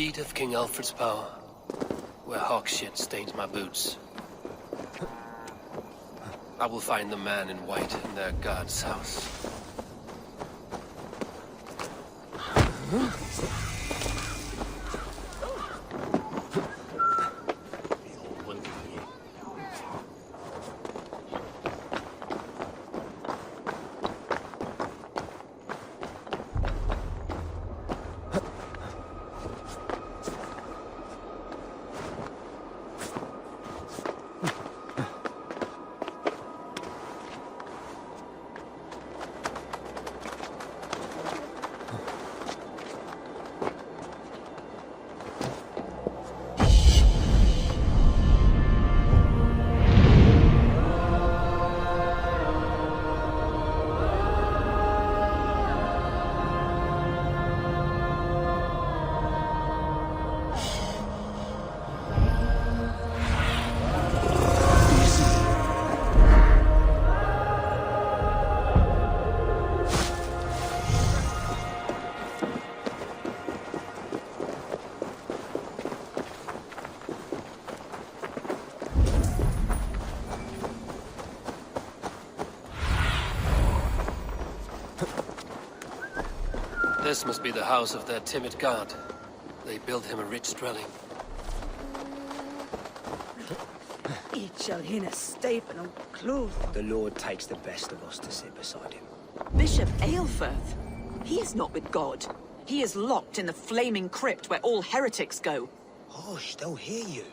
seat of King Alfred's power, where hawk shit stains my boots. I will find the man in white in their god's house. This must be the house of their timid god. They built him a rich dwelling. Each shall hin a staple and clothes. The Lord takes the best of us to sit beside him. Bishop Aelfirth? He is not with God. He is locked in the flaming crypt where all heretics go. Hush, they'll hear you.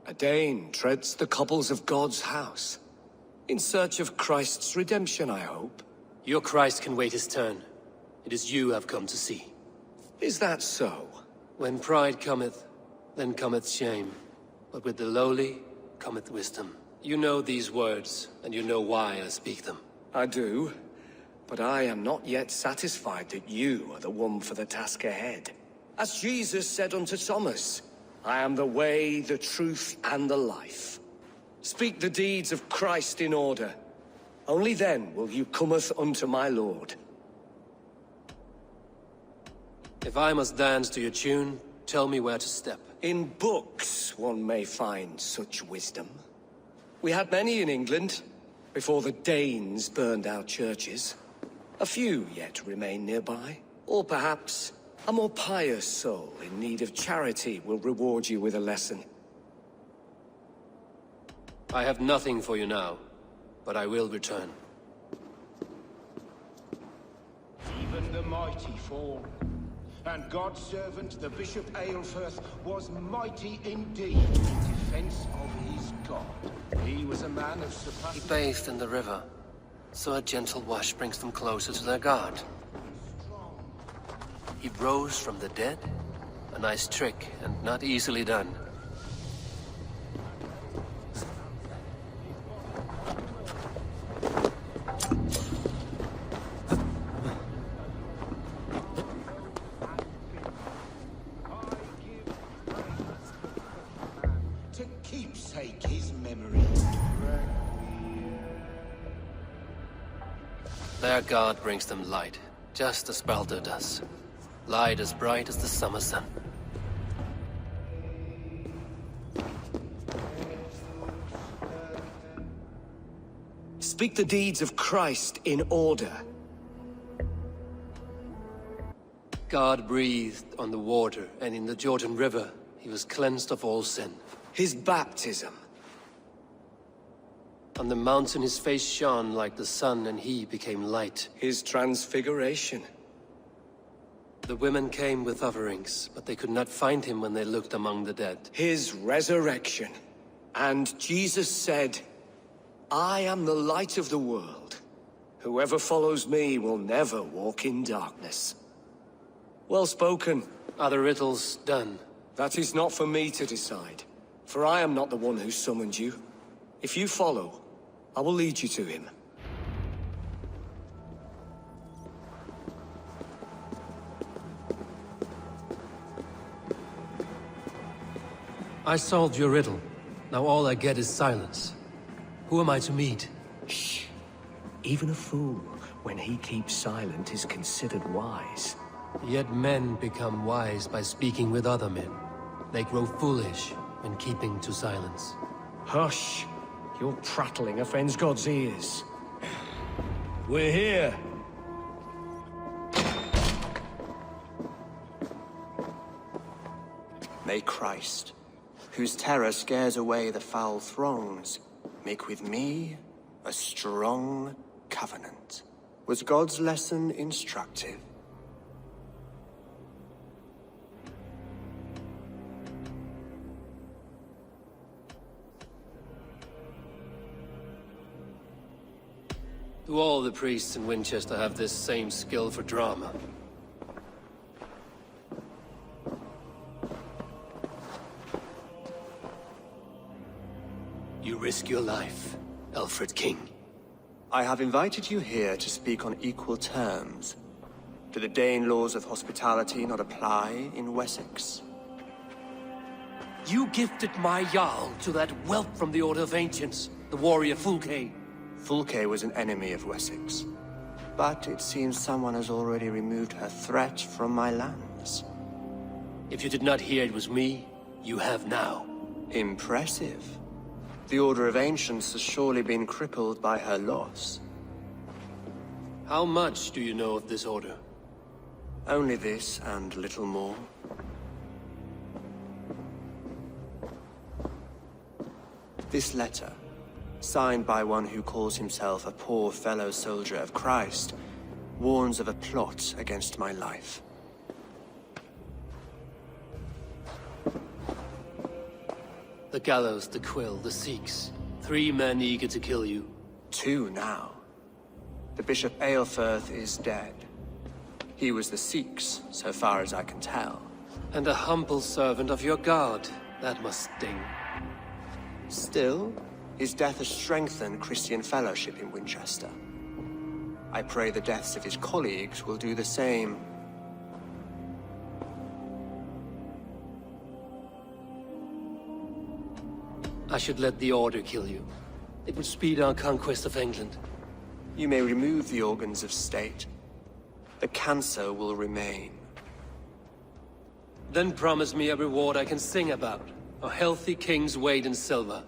A Dane treads the cobbles of God's house. In search of Christ's redemption, I hope. Your Christ can wait his turn. It is you I've come to see. Is that so? When pride cometh, then cometh shame. But with the lowly cometh wisdom. You know these words, and you know why I speak them. I do. But I am not yet satisfied that you are the one for the task ahead. As Jesus said unto Thomas, I am the way, the truth, and the life. Speak the deeds of Christ in order. Only then will you cometh unto my Lord. If I must dance to your tune, tell me where to step. In books one may find such wisdom. We had many in England, before the Danes burned our churches. A few yet remain nearby. Or perhaps a more pious soul in need of charity will reward you with a lesson. I have nothing for you now, but I will return. Even the mighty fall, and God's servant, the Bishop Aelfirth, was mighty indeed in defense of his God. He was a man of He surpassing... bathed in the river, so a gentle wash brings them closer to their god. He rose from the dead? A nice trick, and not easily done. to keepsake his memory. Their god brings them light, just as Baldur does. Light as bright as the summer sun. Speak the deeds of Christ in order. God breathed on the water, and in the Jordan River, he was cleansed of all sin. His baptism. On the mountain his face shone like the sun, and he became light. His transfiguration. The women came with offerings, but they could not find him when they looked among the dead. His resurrection. And Jesus said, I am the light of the world. Whoever follows me will never walk in darkness. Well spoken. Are the riddles done? That is not for me to decide, for I am not the one who summoned you. If you follow, I will lead you to him. I solved your riddle. Now all I get is silence. Who am I to meet? Shh. Even a fool, when he keeps silent, is considered wise. Yet men become wise by speaking with other men. They grow foolish when keeping to silence. Hush! Your prattling offends God's ears. We're here. May Christ, whose terror scares away the foul throngs, make with me a strong covenant. Was God's lesson instructive? Do all the priests in Winchester have this same skill for drama? You risk your life, Alfred King. I have invited you here to speak on equal terms. Do the Dane laws of hospitality not apply in Wessex? You gifted my Jarl to that whelp from the Order of Ancients, the warrior Fulke. Fulke was an enemy of Wessex. But it seems someone has already removed her threat from my lands. If you did not hear it was me, you have now. Impressive. The Order of Ancients has surely been crippled by her loss. How much do you know of this order? Only this and little more. This letter, signed by one who calls himself a poor fellow soldier of Christ, warns of a plot against my life. The gallows, the quill, the Seax. 3 men eager to kill you. 2 now. The Bishop Aelfirth is dead. He was the Seax, so far as I can tell. And a humble servant of your god. That must sting. Still, his death has strengthened Christian fellowship in Winchester. I pray the deaths of his colleagues will do the same. I should let the Order kill you. It would speed our conquest of England. You may remove the organs of state. The cancer will remain. Then promise me a reward I can sing about. A healthy king's weight in silver.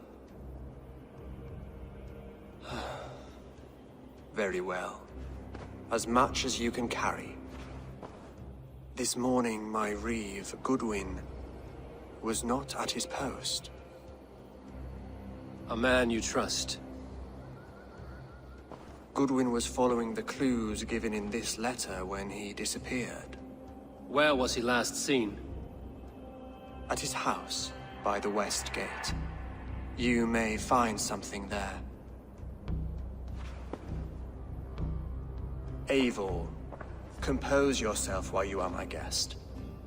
Very well. As much as you can carry. This morning, my reeve, Goodwin, was not at his post. A man you trust. Goodwin was following the clues given in this letter when he disappeared. Where was he last seen? At his house, by the west gate. You may find something there. Eivor, compose yourself while you are my guest.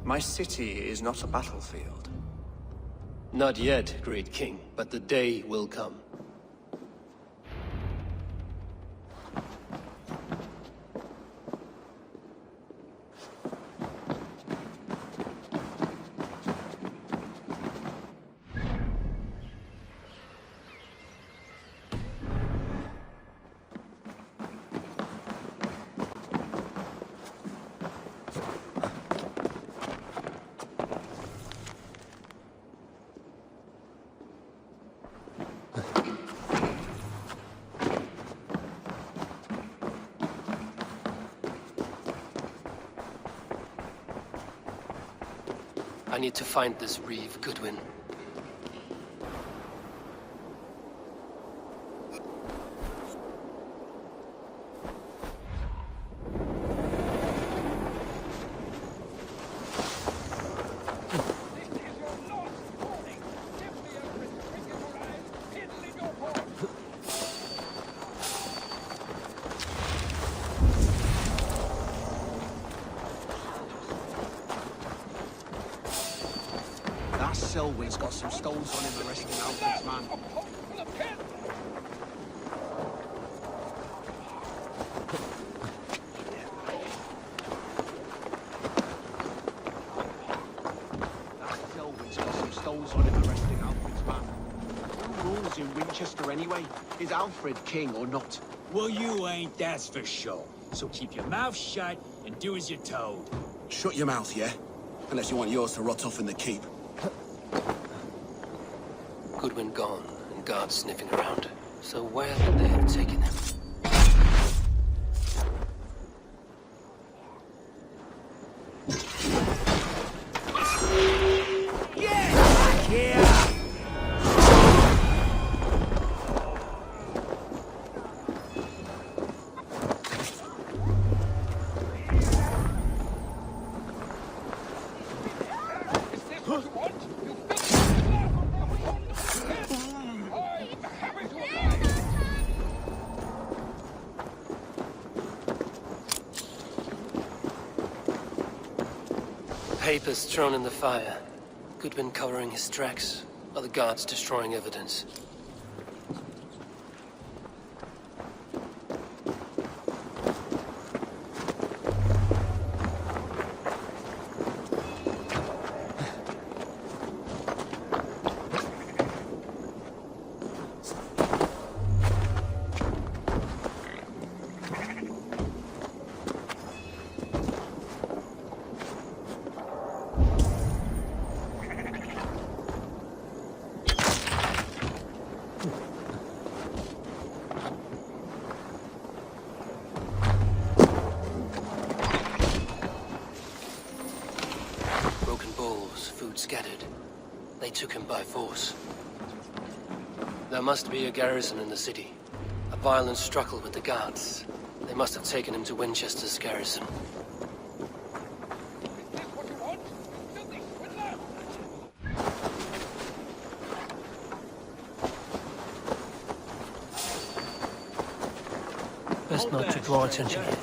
My city is not a battlefield. Not yet, great king, but the day will come. I need to find this reeve, Goodwin. Selwyn's got some stones on him arresting Alfred's man. Selwyn's got some stones on him arresting Alfred's man. Who rules in Winchester anyway? Is Alfred king or not? Well, you ain't, that's for sure. So keep your mouth shut and do as you're told. Shut your mouth, yeah? Unless you want yours to rot off in the keep. Goodwin gone, and guards sniffing around. So where would they have taken him? Papers thrown in the fire. Goodwin covering his tracks. Other guards destroying evidence. Scattered. They took him by force. There must be a garrison in the city. A violent struggle with the guards. They must have taken him to Winchester's garrison. Best not to draw attention here.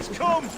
He's come!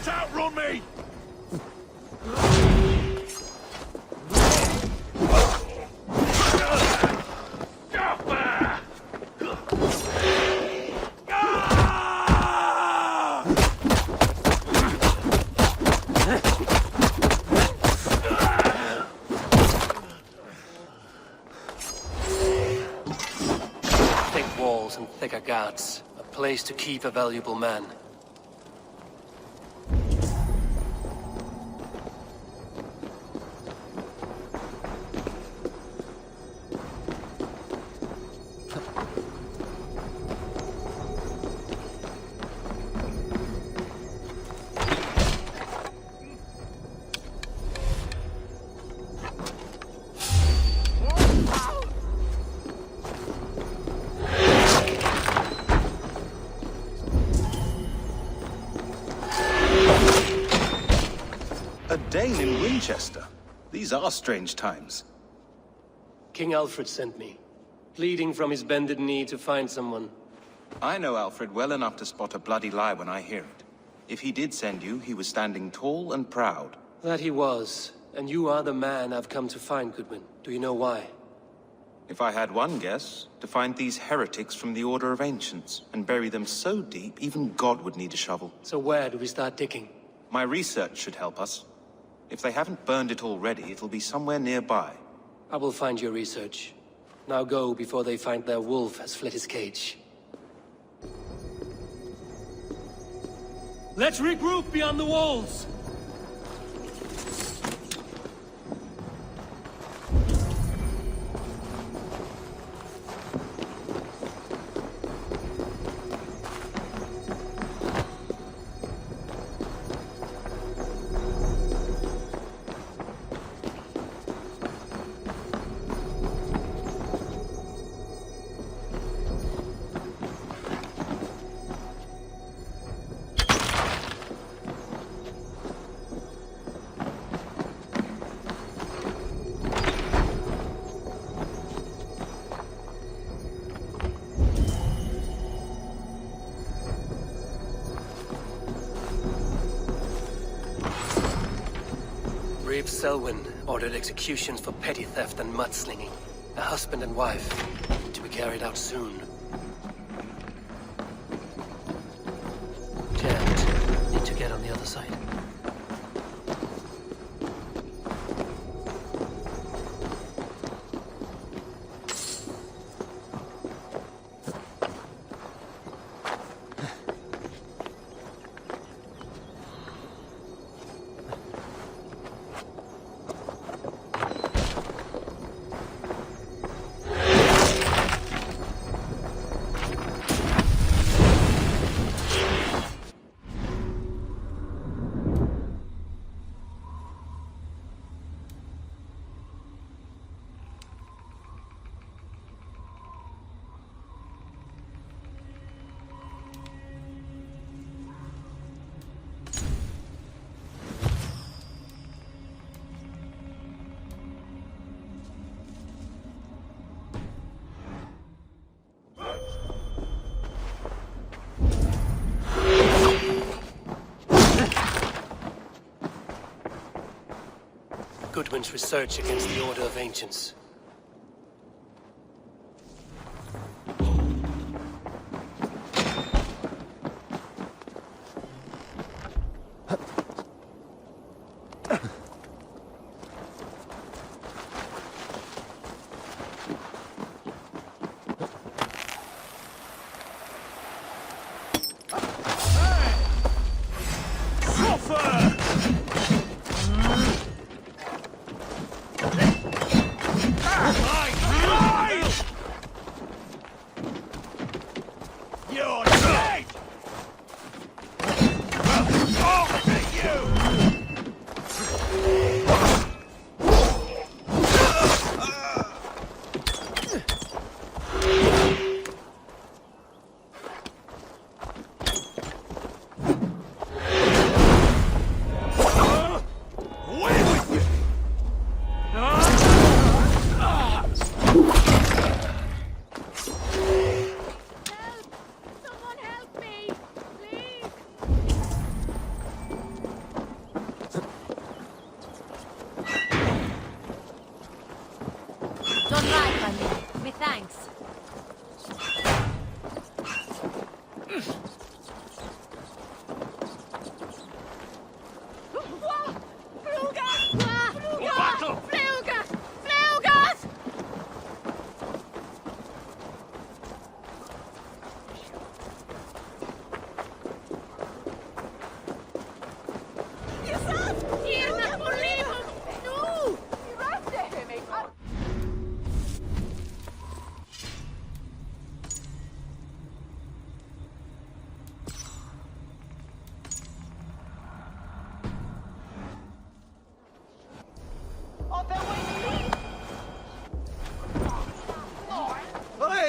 Outrun me! Thick walls and thicker guards. A place to keep a valuable man. A Dane in Winchester. These are strange times. King Alfred sent me, pleading from his bended knee to find someone. I know Alfred well enough to spot a bloody lie when I hear it. If he did send you, he was standing tall and proud. That he was, and you are the man I've come to find, Goodwin. Do you know why? If I had one guess, to find these heretics from the Order of Ancients, and bury them so deep, even God would need a shovel. So where do we start digging? My research should help us. If they haven't burned it already, it'll be somewhere nearby. I will find your research. Now go before they find their wolf has fled his cage. Let's regroup beyond the walls! Reeve Selwyn ordered executions for petty theft and mudslinging. A husband and wife, to be carried out soon. Jammed. Need to get on the other side. Goodwin's research against the Order of Ancients. Don't ride by me. Me thanks.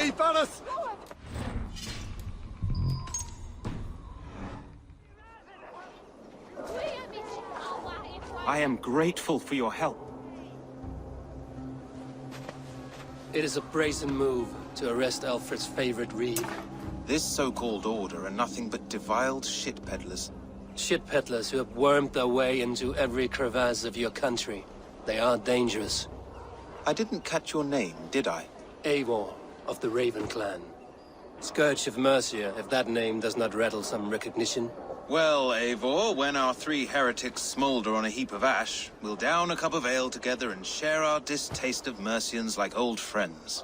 Hey, fellas! I am grateful for your help. It is a brazen move to arrest Alfred's favorite Reeve. This so-called order are nothing but defiled shit peddlers. Shit peddlers who have wormed their way into every crevasse of your country. They are dangerous. I didn't catch your name, did I? Eivor, of the Raven clan. Scourge of Mercia, if that name does not rattle some recognition. Well, Eivor, when our three heretics smolder on a heap of ash, we'll down a cup of ale together and share our distaste of Mercians like old friends.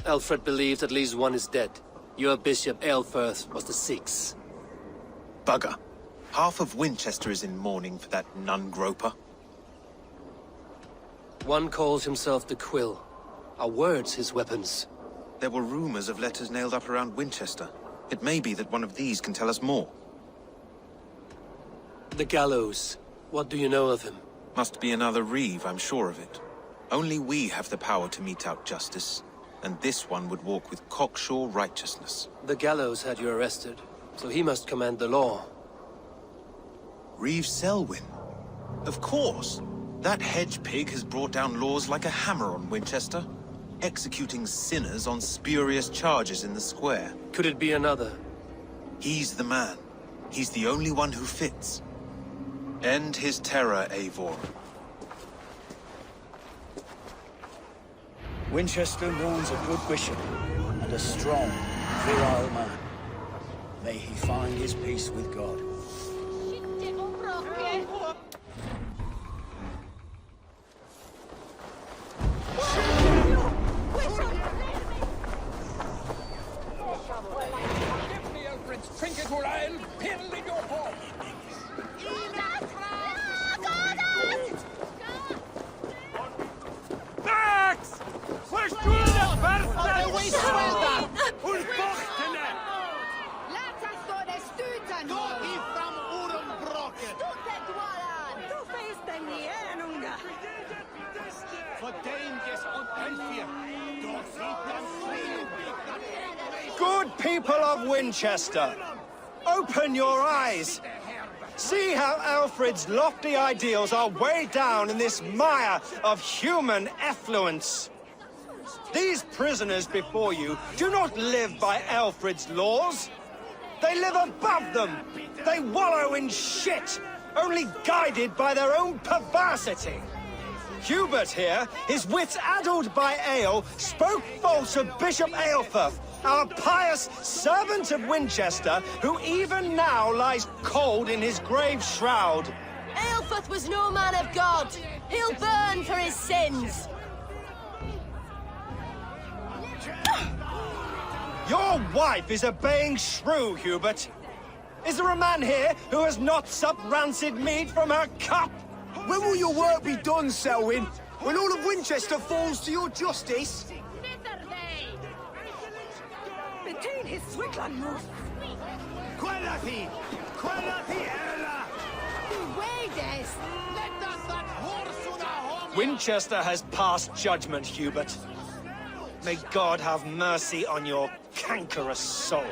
Alfred believes at least one is dead. Your bishop, Aelfirth, was the Seax. Bugger. Half of Winchester is in mourning for that nun-groper. One calls himself the Quill. Are words his weapons? There were rumors of letters nailed up around Winchester. It may be that one of these can tell us more. The gallows. What do you know of him? Must be another Reeve, I'm sure of it. Only we have the power to mete out justice, and this one would walk with cocksure righteousness. The gallows had you arrested, so he must command the law. Reeve Selwyn? Of course! That hedge pig has brought down laws like a hammer on Winchester, executing sinners on spurious charges in the square. Could it be another? He's the man. He's the only one who fits. End his terror, Eivor. Winchester mourns a good bishop and a strong, virile man. May he find his peace with God. Good people of Winchester, open your eyes. See how Alfred's lofty ideals are weighed down in this mire of human effluence. These prisoners before you do not live by Alfred's laws. They live above them. They wallow in shit, only guided by their own perversity. Hubert here, his wits addled by ale, spoke false of Bishop Aelfirth, our pious servant of Winchester, who even now lies cold in his grave shroud. Aelfirth was no man of God. He'll burn for his sins. Your wife is obeying shrew, Hubert. Is there a man here who has not supped rancid mead from her cup? When will your work be done, Selwyn? When all of Winchester falls to your justice? Between his Swickland move. Quellati! Quellati, Ella! Winchester has passed judgment, Hubert. May God have mercy on your cankerous soul.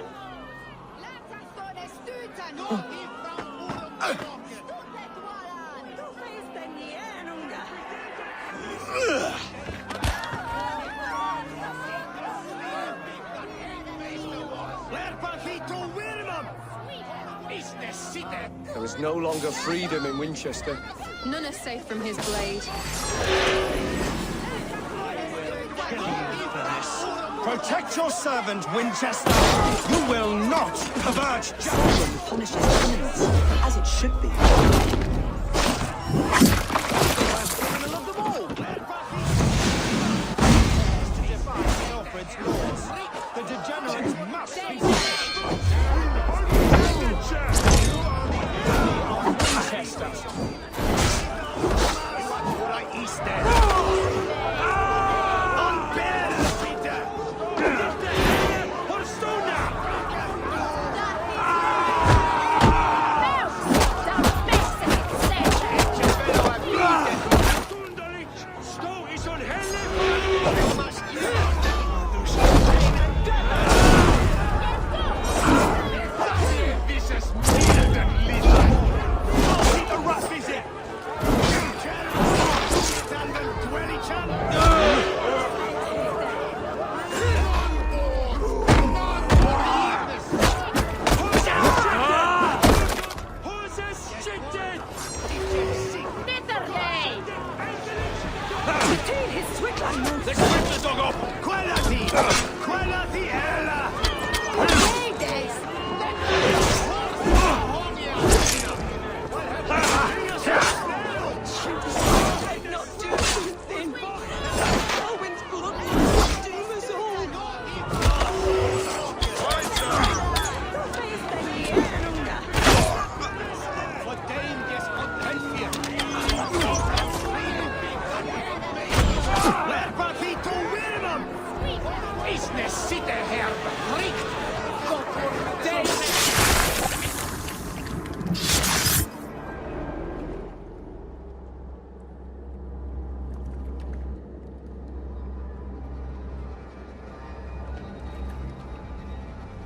Is the There is no longer freedom in Winchester. None are safe from his blade. Protect your servant, Winchester! You will not pervert justice! Punishes criminals, as it should be. The degenerates must be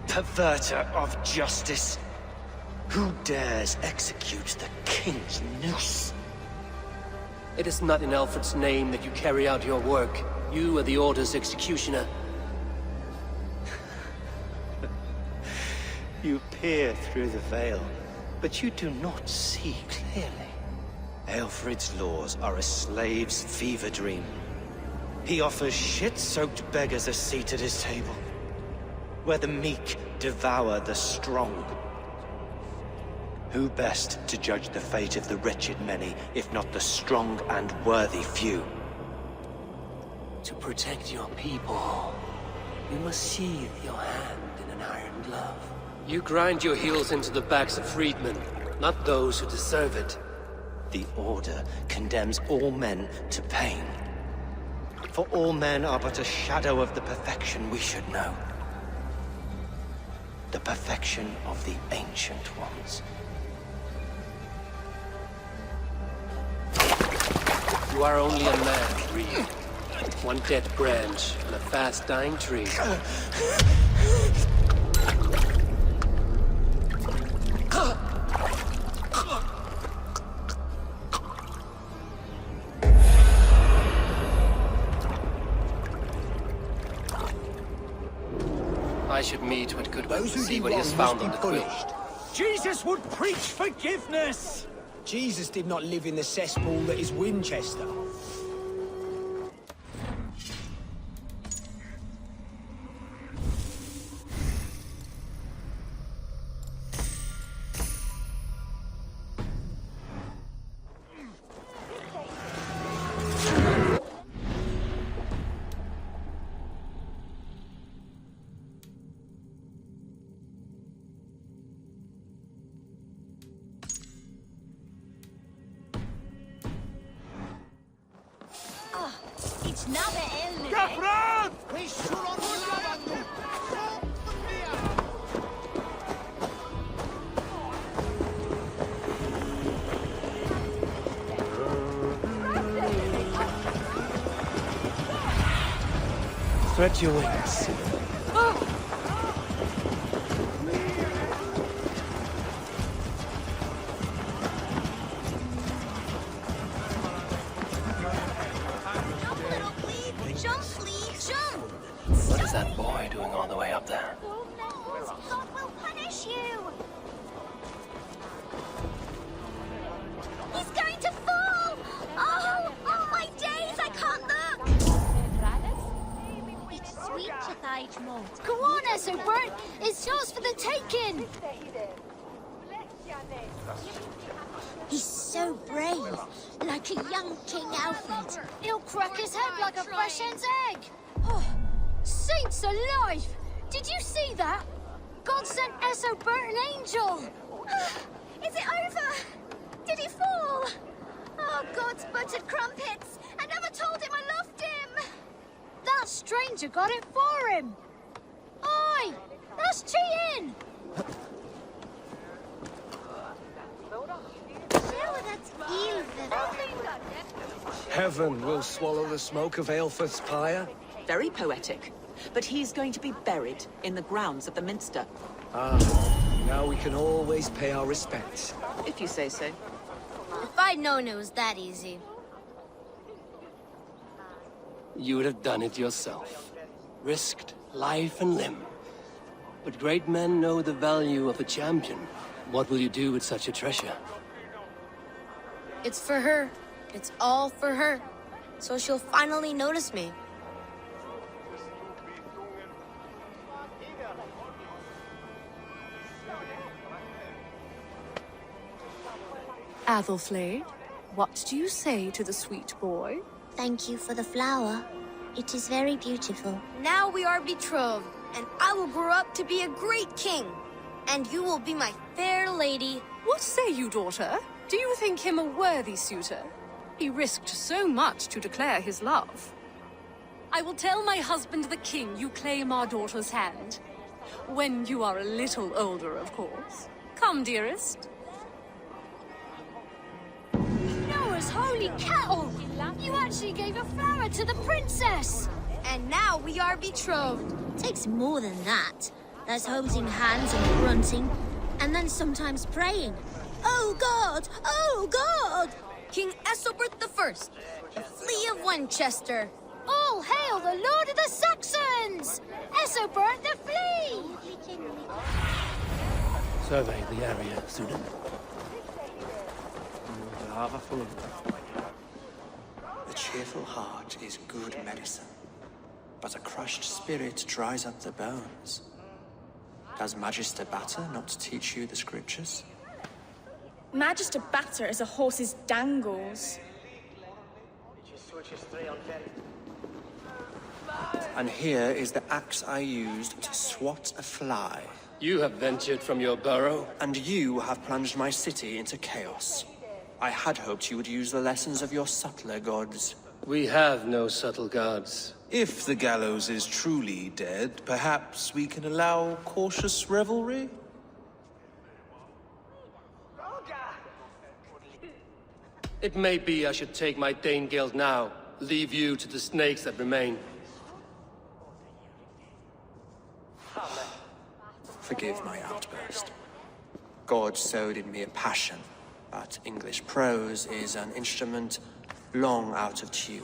Perverter of justice. Who dares execute the king's noose? It is not in Alfred's name that you carry out your work. You are the Order's executioner. You peer through the veil, but you do not see clearly. Alfred's laws are a slave's fever dream. He offers shit-soaked beggars a seat at his table, where the meek devour the strong. Who best to judge the fate of the wretched many, if not the strong and worthy few? To protect your people, you must sheathe your hand in an iron glove. You grind your heels into the backs of freedmen, not those who deserve it. The Order condemns all men to pain. For all men are but a shadow of the perfection we should know. The perfection of the Ancient Ones. You are only a man, Reeve. One dead branch on a fast-dying tree. I should meet with Goodwin to see what he has found on the Quill. Jesus would preach forgiveness! Jesus did not live in the cesspool that is Winchester. Spread your wings. What is that boy doing all the way up there? God will punish you! Go on, Essobert! It's yours for the taking! He's so brave, like a young King Alfred. He'll crack his head like a fresh hen's egg! Oh, saints alive! Did you see that? God sent Essobert an angel! Is it over? Did he fall? Oh, God's buttered crumpets! I never told him I loved him! That stranger got it for him! Oi! That's cheating! Heaven will swallow the smoke of Aelfrith's pyre. Very poetic. But he's going to be buried in the grounds of the Minster. Ah, now we can always pay our respects. If you say so. If I'd known it was that easy. You would have done it yourself. Risked life and limb. But great men know the value of a champion. What will you do with such a treasure? It's for her. It's all for her. So she'll finally notice me. Athelflaed, what do you say to the sweet boy? Thank you for the flower. It is very beautiful. Now we are betrothed, and I will grow up to be a great king. And you will be my fair lady. What say you, daughter? Do you think him a worthy suitor? He risked so much to declare his love. I will tell my husband the king you claim our daughter's hand. When you are a little older, of course. Come, dearest. Noah's holy cattle! You actually gave a flower to the princess! And now we are betrothed. Takes more than that. There's holding hands and grunting, and then sometimes praying. Oh God! Oh God! King Essobert I, the Flea of Winchester. All hail the Lord of the Saxons! Essobert the Flea! Survey the area, student. The cheerful heart is good medicine, but a crushed spirit dries up the bones. Does Magister Batter not teach you the scriptures? Magister Batter is a horse's dangles. And here is the axe I used to swat a fly. You have ventured from your burrow. And you have plunged my city into chaos. I had hoped you would use the lessons of your subtler gods. We have no subtle gods. If the gallows is truly dead, perhaps we can allow cautious revelry? It may be I should take my Dane guild now. Leave you to the snakes that remain. Forgive my outburst. God sowed in me a passion, but English prose is an instrument long out of tune.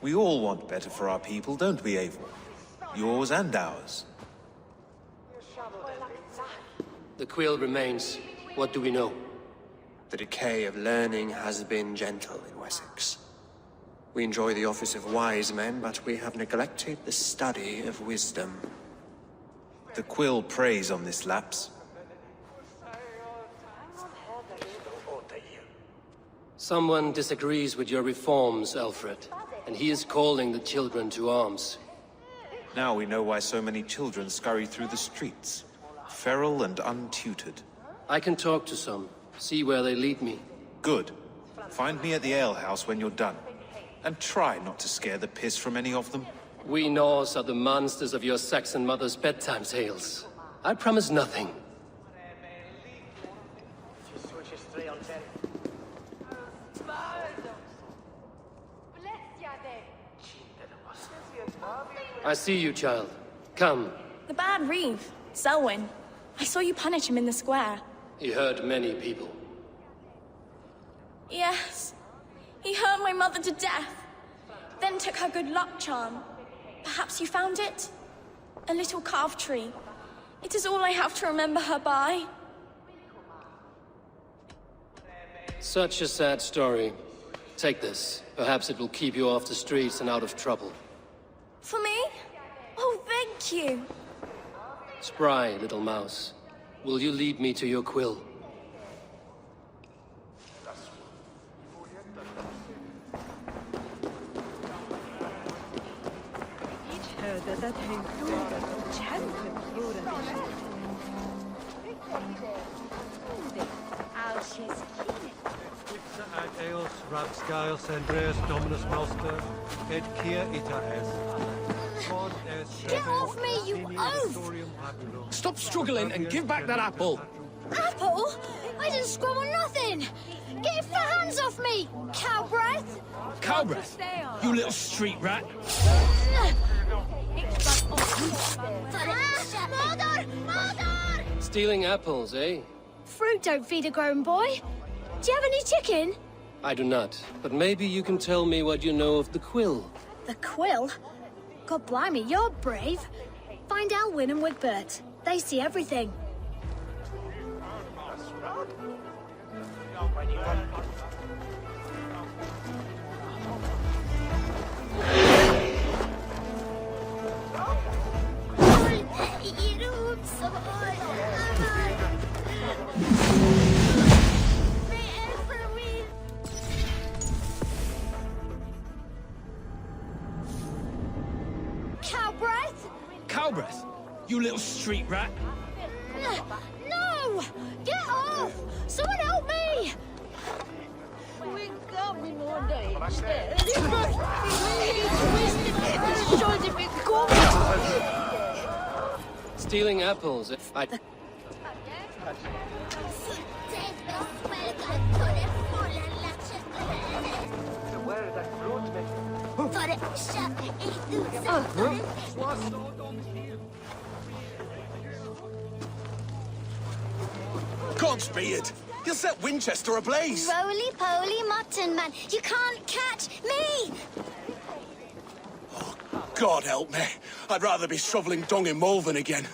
We all want better for our people, don't we, Eivor? Yours and ours. The quill remains. What do we know? The decay of learning has been gentle in Wessex. We enjoy the office of wise men, but we have neglected the study of wisdom. The quill preys on this lapse. Someone disagrees with your reforms, Alfred, and he is calling the children to arms. Now we know why so many children scurry through the streets, feral and untutored. I can talk to some, see where they lead me. Good. Find me at the alehouse when you're done. And try not to scare the piss from any of them. We Norse are the monsters of your Saxon mother's bedtime tales. I promise nothing. I see you, child. Come. The bad Reeve, Selwyn. I saw you punish him in the square. He hurt many people. Yes. He hurt my mother to death. Then took her good luck charm. Perhaps you found it? A little carved tree. It is all I have to remember her by. Such a sad story. Take this. Perhaps it will keep you off the streets and out of trouble. For me? Oh, Thank you. Spry, little mouse. Will you lead me to your quill? Eos, Rapsgiles, Andreas, Dominus Malster, Ed Kia Ita Get off me, you oaf! Stop struggling and give back that apple! Apple? I didn't scrub on nothing! Get your hands off me, cow breath! Cow breath? You little street rat! Mother! Mother! Stealing apples, eh? Fruit don't feed a grown boy. Do you have any chicken? I do not, but maybe you can tell me what you know of the quill. The quill? God blimey, you're brave. Find Elwyn and Wigbert. They see everything. Cow breath? Cow breath? You little street rat! No! Get off! Someone help me! Stealing apples, I... Godspeed! You'll set Winchester ablaze! Roly-poly mutton man, you can't catch me! God help me. I'd rather be shoveling dung in Malvern again.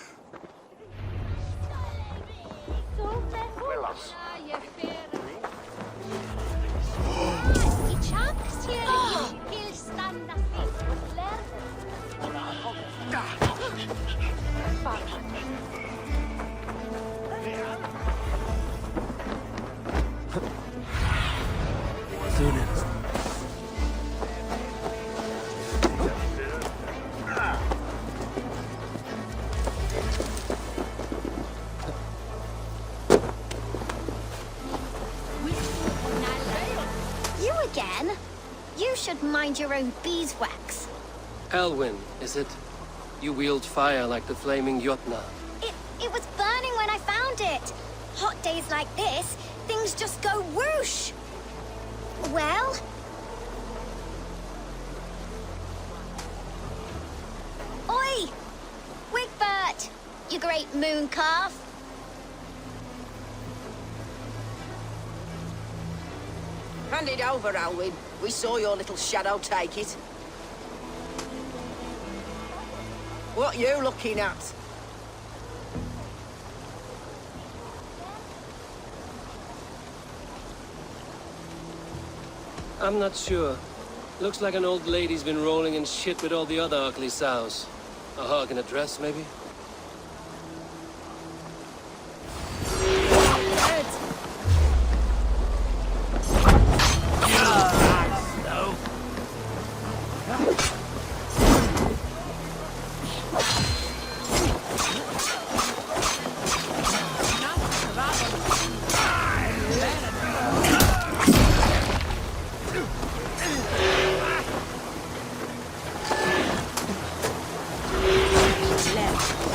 You again? You should mind your own beeswax. Elwyn, is it? You wield fire like the flaming Jotnar. It was burning when I found it. Hot days like this, things just go whoosh. Well? Oi! Wigbert! You great moon calf. Hand it over, Alwyn. We saw your little shadow take it. What you looking at? I'm not sure. Looks like an old lady's been rolling in shit with all the other ugly sows. A hog in a dress, maybe? Left.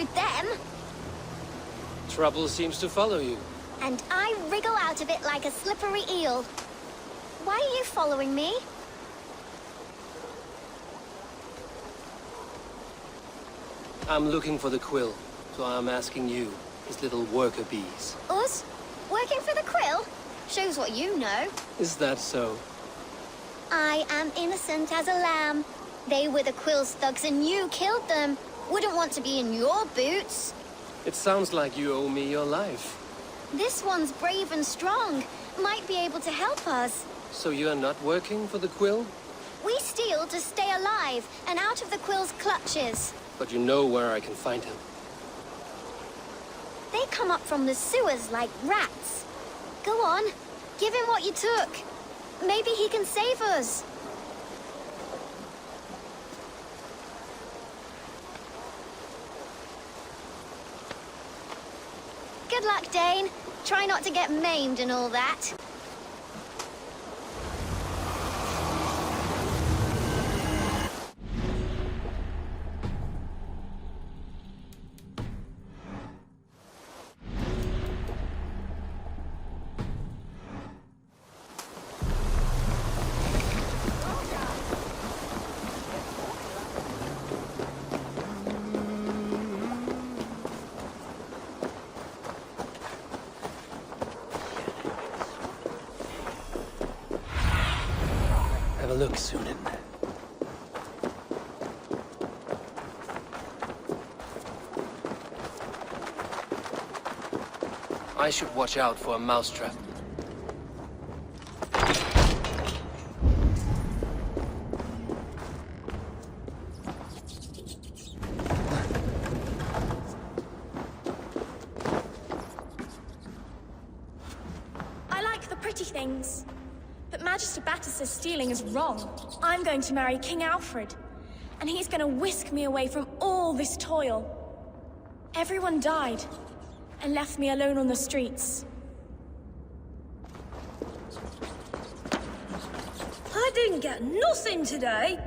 with them. Trouble seems to follow you. And I wriggle out of it like a slippery eel. Why are you following me? I'm looking for the Quill, so I'm asking you, his little worker bees. Us? Working for the Quill? Shows what you know. Is that so? I am innocent as a lamb. They were the Quill's thugs and you killed them. Wouldn't want to be in your boots. It sounds like you owe me your life. This one's brave and strong. Might be able to help us. So you're not working for the Quill? We steal to stay alive and out of the Quill's clutches. But you know where I can find him. They come up from the sewers like rats. Go on, give him what you took. Maybe he can save us. Good luck, Dane. Try not to get maimed and all that. Have a look, Sunan. I should watch out for a mousetrap. I like the pretty things. But Magister Batter says stealing is wrong. I'm going to marry King Alfred, and he's going to whisk me away from all this toil. Everyone died, and left me alone on the streets. I didn't get nothing today.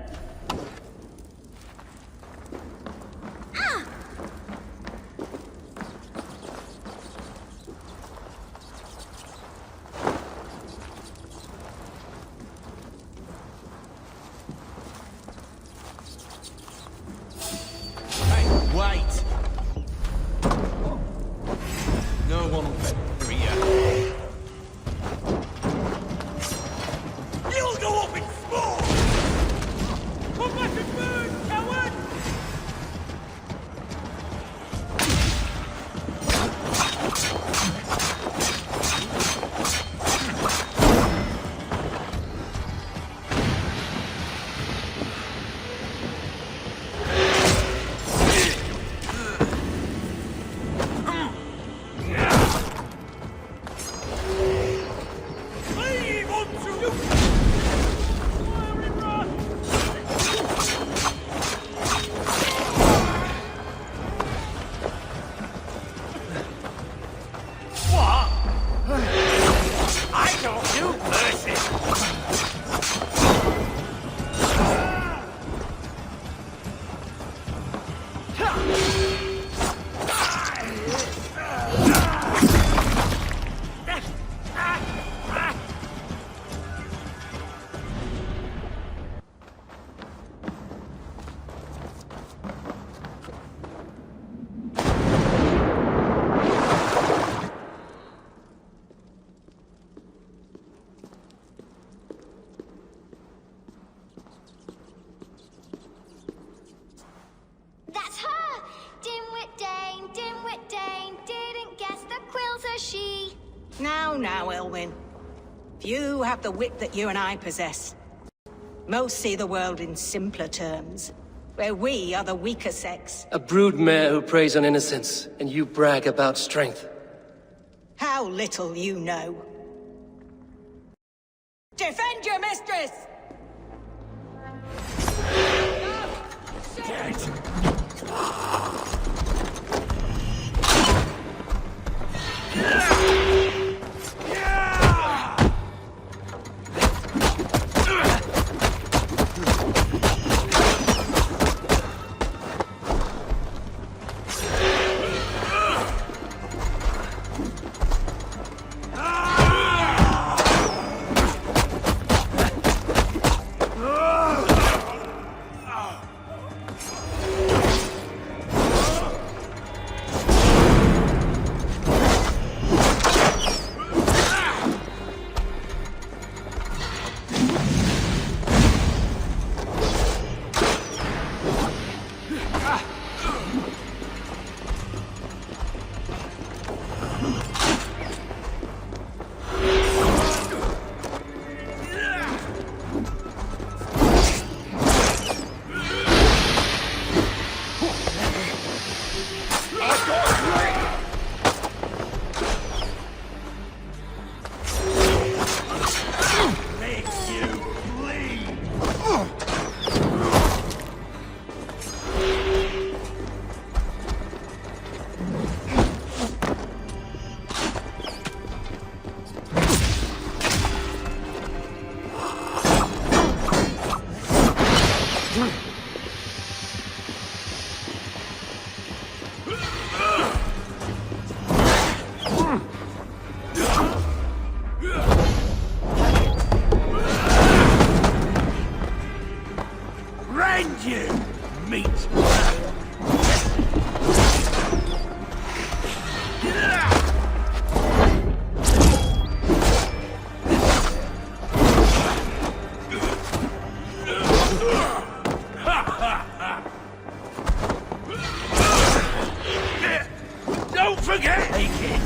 Wait! No one here. You'll go up in smoke! Come back and burn, coward! That's her! Dimwit Dane, didn't guess the Quill's a she. Now, Elwyn. Few have the wit that you and I possess. Most see the world in simpler terms, where we are the weaker sex. A broodmare who preys on innocence, and you brag about strength. How little you know. Defend your mistress! Rend you, meat! Don't forget! Take it!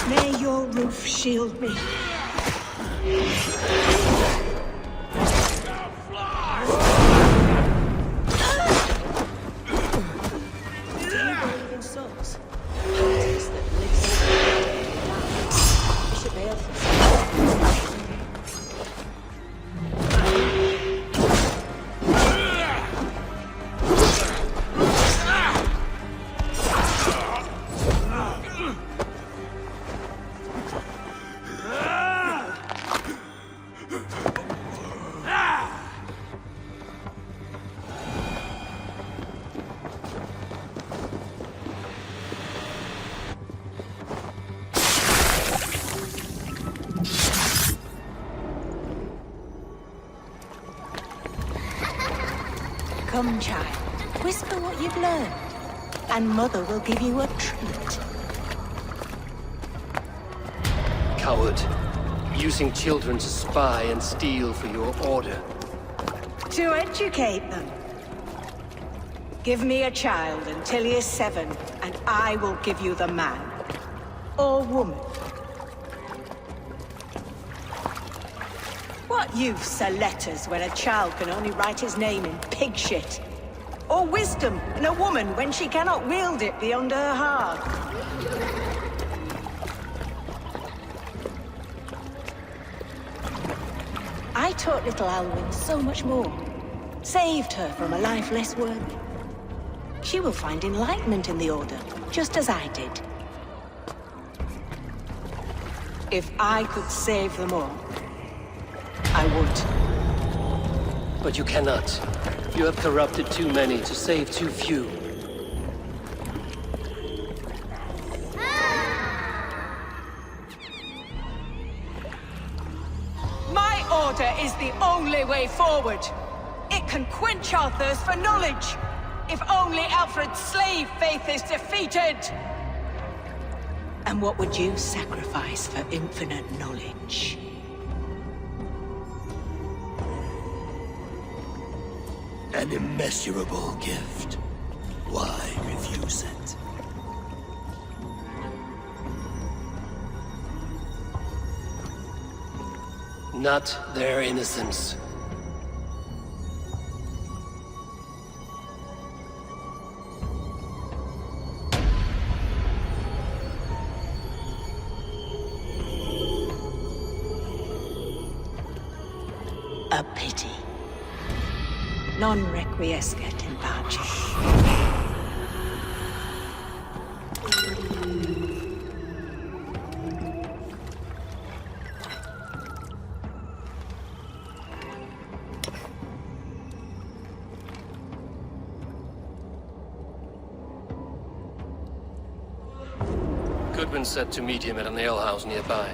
May your roof shield me. Come, child. Whisper what you've learned, and Mother will give you a treat. Coward. Using children to spy and steal for your order. To educate them. Give me a child until he is 7, and I will give you the man. Or woman. What use are letters when a child can only write his name in pig shit? Or wisdom in a woman when she cannot wield it beyond her heart? I taught little Alwyn so much more. Saved her from a life less worthy. She will find enlightenment in the Order, just as I did. If I could save them all, I would. But you cannot. You have corrupted too many to save too few. My order is the only way forward. It can quench our thirst for knowledge. If only Alfred's slave faith is defeated. And what would you sacrifice for infinite knowledge? An immeasurable gift. Why refuse it? Not their innocence. A pity. Non requiescat in pace. Goodwin said to meet him at an alehouse nearby.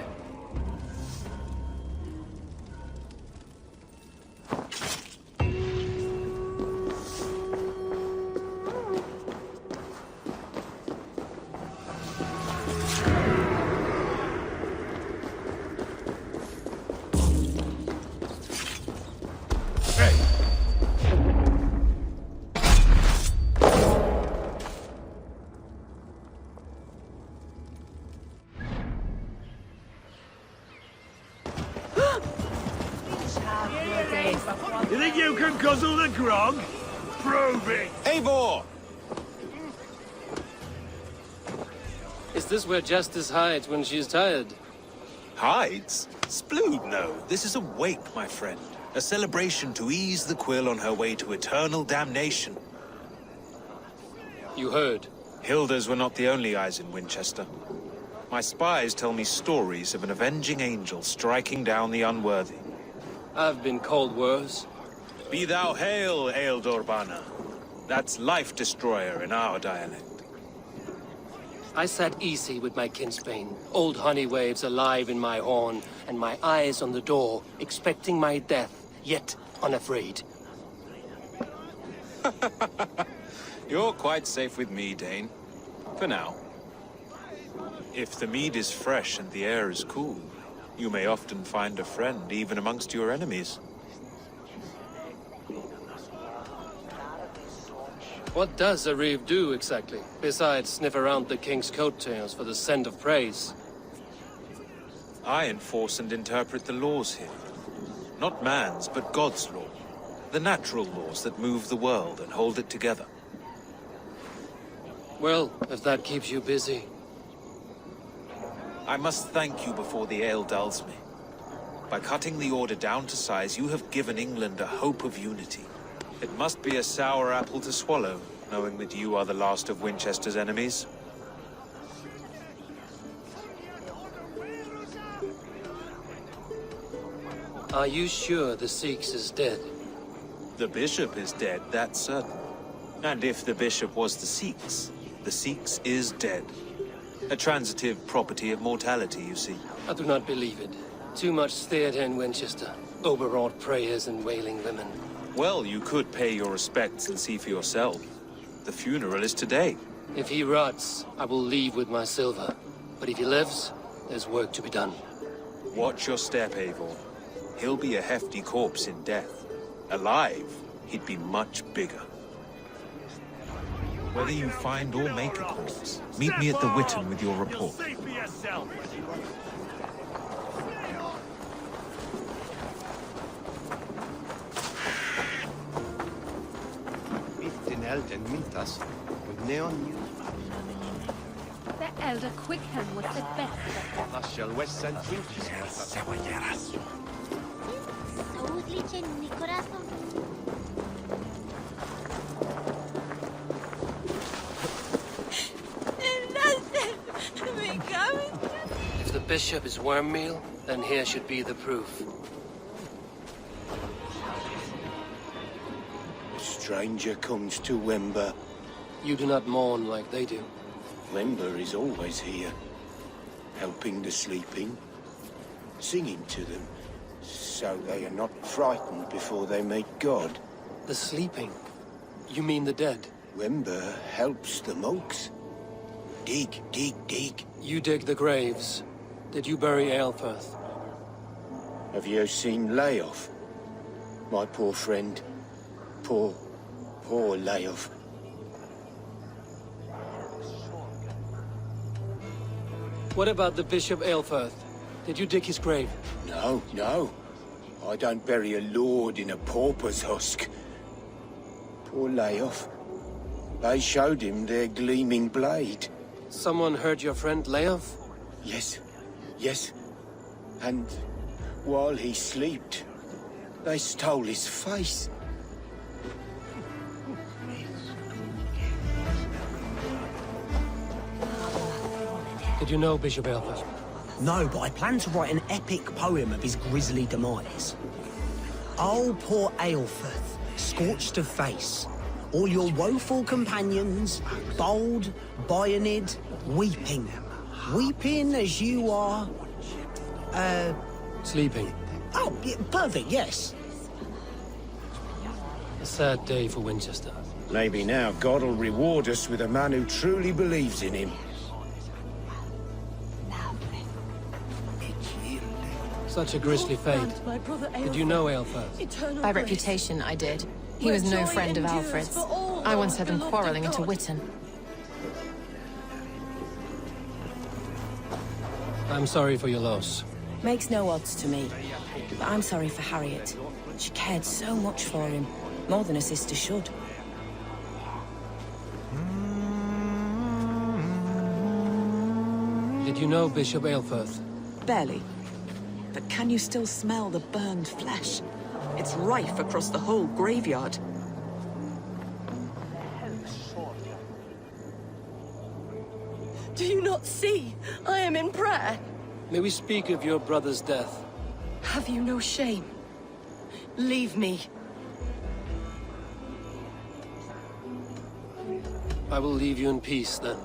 You think you can guzzle the grog? Prove it! Eivor! Is this where Justice hides when she's tired? Hides? Splood, no. This is a wake, my friend. A celebration to ease the Quill on her way to eternal damnation. You heard. Hilda's were not the only eyes in Winchester. My spies tell me stories of an avenging angel striking down the unworthy. I've been called worse. Be thou hail, Ealdorbanna. That's Life Destroyer in our dialect. I sat easy with my kinsbane, old honey waves alive in my horn, and my eyes on the door, expecting my death, yet unafraid. You're quite safe with me, Dane. For now. If the mead is fresh and the air is cool, you may often find a friend even amongst your enemies. What does a Reeve do exactly, besides sniff around the king's coattails for the scent of praise? I enforce and interpret the laws here. Not man's, but God's law. The natural laws that move the world and hold it together. Well, if that keeps you busy. I must thank you before the ale dulls me. By cutting the order down to size, you have given England a hope of unity. It must be a sour apple to swallow, knowing that you are the last of Winchester's enemies. Are you sure the Seax is dead? The bishop is dead, that's certain. And if the bishop was the Seax is dead. A transitive property of mortality, you see. I do not believe it. Too much theater in Winchester. Overwrought prayers and wailing women. Well, you could pay your respects and see for yourself. The funeral is today. If he rots, I will leave with my silver. But if he lives, there's work to be done. Watch your step, Eivor. He'll be a hefty corpse in death. Alive, he'd be much bigger. Whether you find or make a corpse, meet me at the Witten with your report. The elder Quick-Helm was the best. If the bishop is worm meal, then here should be the proof. A stranger comes to Wember. You do not mourn like they do. Wember is always here, helping the sleeping, singing to them, so they are not frightened before they meet God. The sleeping? You mean the dead? Wember helps the monks. Dig, dig, dig. You dig the graves. Did you bury Aelfirth? Have you seen Leof? My poor friend. Poor Leof. What about the Bishop Aelfirth? Did you dig his grave? No, no. I don't bury a lord in a pauper's husk. Poor Leof. They showed him their gleaming blade. Someone heard your friend Leof? Yes, yes. And while he slept, they stole his face. Did you know Bishop Aelfirth? No, but I plan to write an epic poem of his grisly demise. Oh, poor Aelfirth, scorched of face. All your woeful companions, bold, Bionid, weeping. weeping as you are... Sleeping. Oh, yeah, perfect, yes. A sad day for Winchester. Maybe now God will reward us with a man who truly believes in him. Such a grisly fate. Did you know Aelfirth? By reputation, I did. He was no friend of Alfred's. I once had them quarrelling at a Witten. I'm sorry for your loss. Makes no odds to me. But I'm sorry for Harriet. She cared so much for him. More than a sister should. Did you know Bishop Aelfirth? Barely. But can you still smell the burned flesh? It's rife across the whole graveyard. Do you not see? I am in prayer. May we speak of your brother's death? Have you no shame? Leave me. I will leave you in peace, then.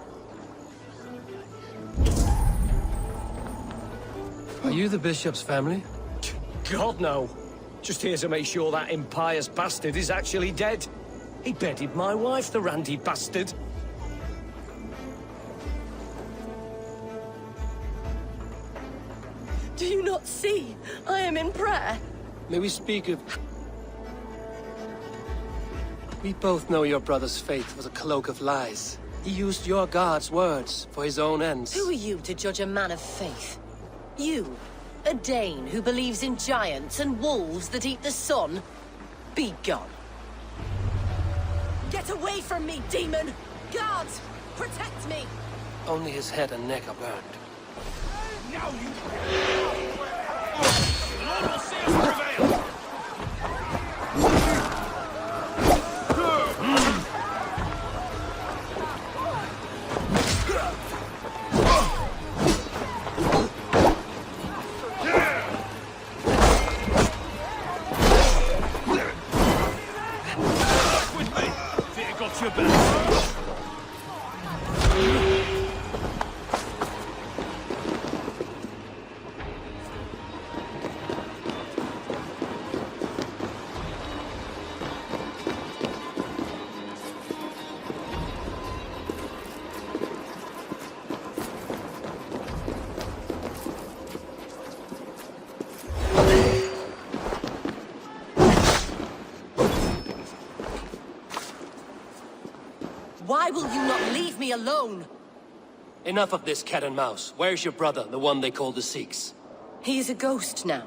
Are you the bishop's family? God, no. Just here to make sure that impious bastard is actually dead. He bedded my wife, the randy bastard. Do you not see? I am in prayer. May we speak of... We both know your brother's faith was a cloak of lies. He used your God's words for his own ends. Who are you to judge a man of faith? You, a Dane who believes in giants and wolves that eat the sun? Be gone. Get away from me, demon! Guards, protect me! Only his head and neck are burned. Now you... The Lord will see us prevail! Why will you not leave me alone? Enough of this cat and mouse. Where's your brother, the one they call the Seax? He is a ghost now.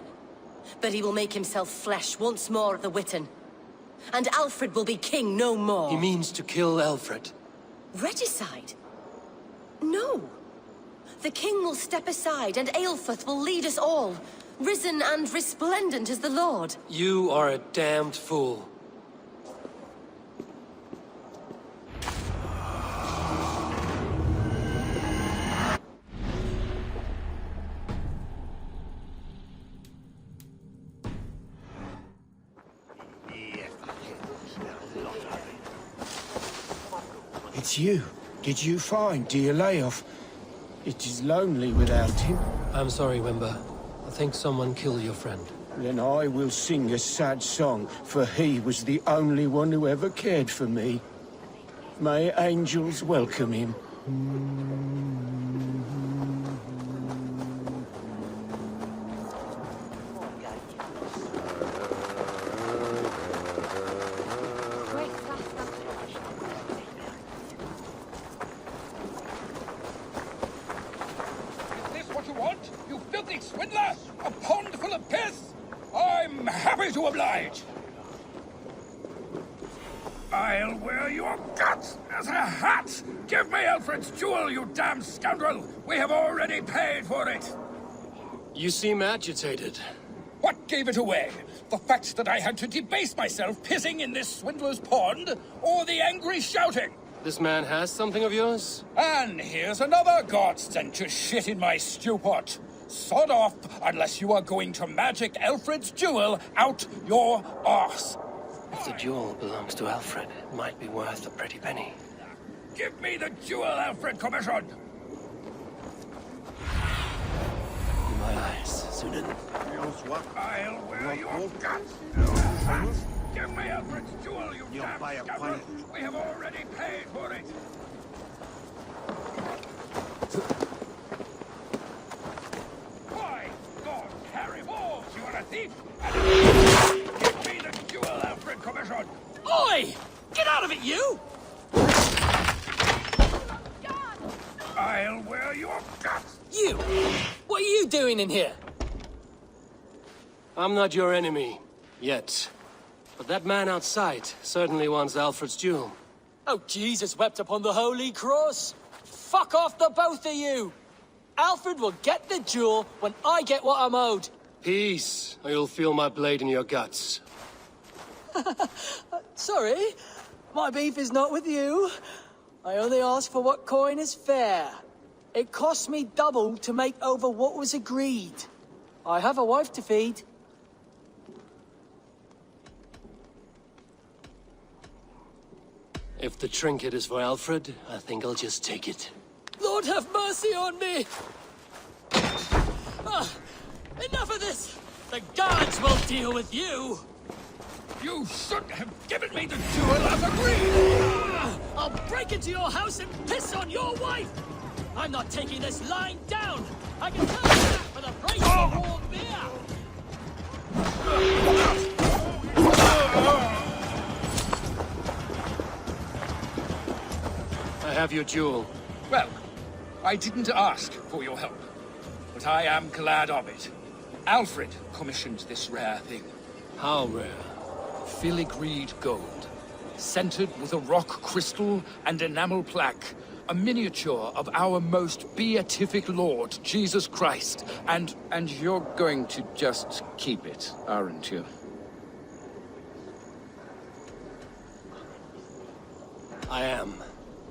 But he will make himself flesh once more at the Witten. And Alfred will be king no more. He means to kill Alfred. Regicide? No. The king will step aside and Aelfirth will lead us all. Risen and resplendent as the Lord. You are a damned fool. It's you. Did you find dear Layoff? It is lonely without him. I'm sorry, Wimber. I think someone killed your friend. Then I will sing a sad song, for he was the only one who ever cared for me. May angels welcome him. Swindler! A pond full of piss! I'm happy to oblige! I'll wear your guts as a hat! Give me Alfred's jewel, you damn scoundrel! We have already paid for it! You seem agitated. What gave it away? The fact that I had to debase myself pissing in this swindler's pond, or the angry shouting? This man has something of yours? And here's another god sent to shit in my stew pot. Sod off, unless you are going to magic Alfred's jewel out your arse. If the jewel belongs to Alfred, it might be worth a pretty penny. Give me the jewel Alfred commissioned! my eyes, Sunan. I'll wear your guts! Give me Alfred's jewel, you damn scoundrel! We have already paid for it! Why, God, carry balls! You are a thief! Give me the jewel Alfred commissioned! Oi! Get out of it, you! I'll wear your guts! You! What are you doing in here? I'm not your enemy. Yet. But that man outside certainly wants Alfred's jewel. Oh, Jesus wept upon the holy cross! Fuck off, the both of you! Alfred will get the jewel when I get what I'm owed. Peace, or you'll feel my blade in your guts. Sorry, my beef is not with you. I only ask for what coin is fair. It cost me double to make over what was agreed. I have a wife to feed. If the trinket is for Alfred, I think I'll just take it. Lord have mercy on me! Enough of this! The guards will deal with you! You should have given me the jewel as agreed! I'll break into your house and piss on your wife! I'm not taking this lying down! I can tell you that for the price of warm beer! I have your jewel. Well, I didn't ask for your help, but I am glad of it. Alfred commissioned this rare thing. How rare? Filigreed gold, centered with a rock crystal and enamel plaque, a miniature of our most beatific Lord, Jesus Christ. And you're going to just keep it, aren't you? I am.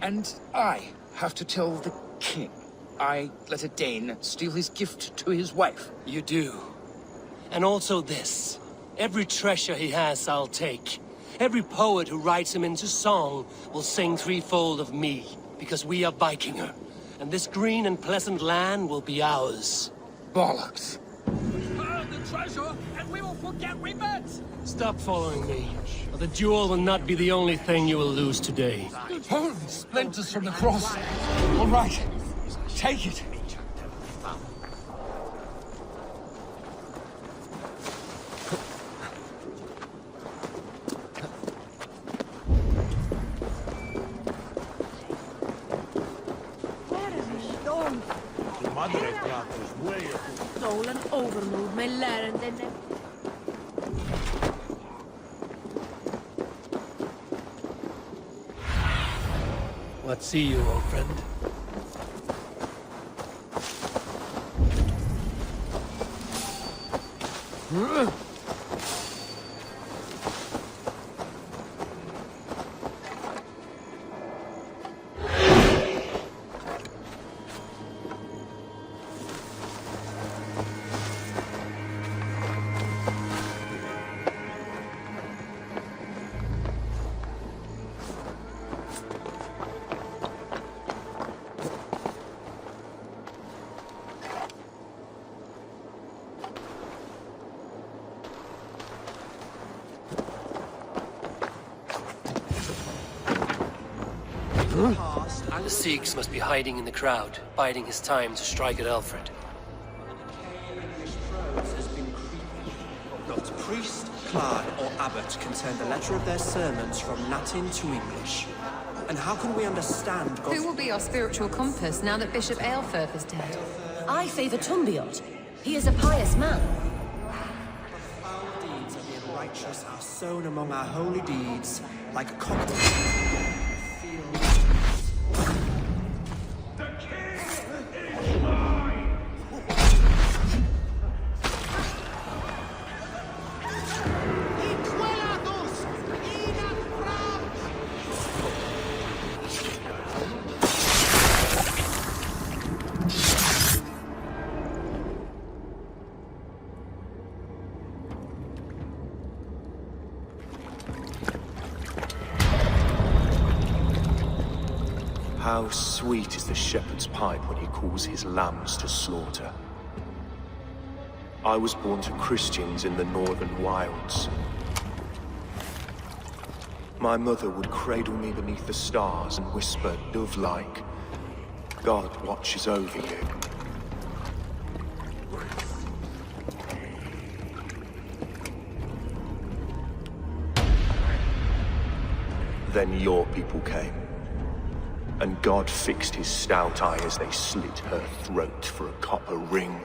And I have to tell the king I let a Dane steal his gift to his wife. You do. And also this. Every treasure he has, I'll take. Every poet who writes him into song will sing threefold of me, because we are Vikinger. And this green and pleasant land will be ours. Bollocks. Burn the treasure, and we will forget we met! Stop following me, or the jewel will not be the only thing you will lose today. Holy splinters from the cross. All right, take it. Stolen overmood med läraren. What see you, old friend? The Seax must be hiding in the crowd, biding his time to strike at Alfred. Not priest, clerk, or abbot can turn the letter of their sermons from Latin to English. And how can we understand God's... Who will be our spiritual compass now that Bishop Aelfirth is dead? I favor Tumbiot. He is a pious man. The foul deeds of the unrighteous are sown among our holy deeds, like cocktails. How sweet is the shepherd's pipe when he calls his lambs to slaughter. I was born to Christians in the northern wilds. My mother would cradle me beneath the stars and whisper, dove-like, God watches over you. Then your people came, and God fixed his stout eye as they slit her throat for a copper ring.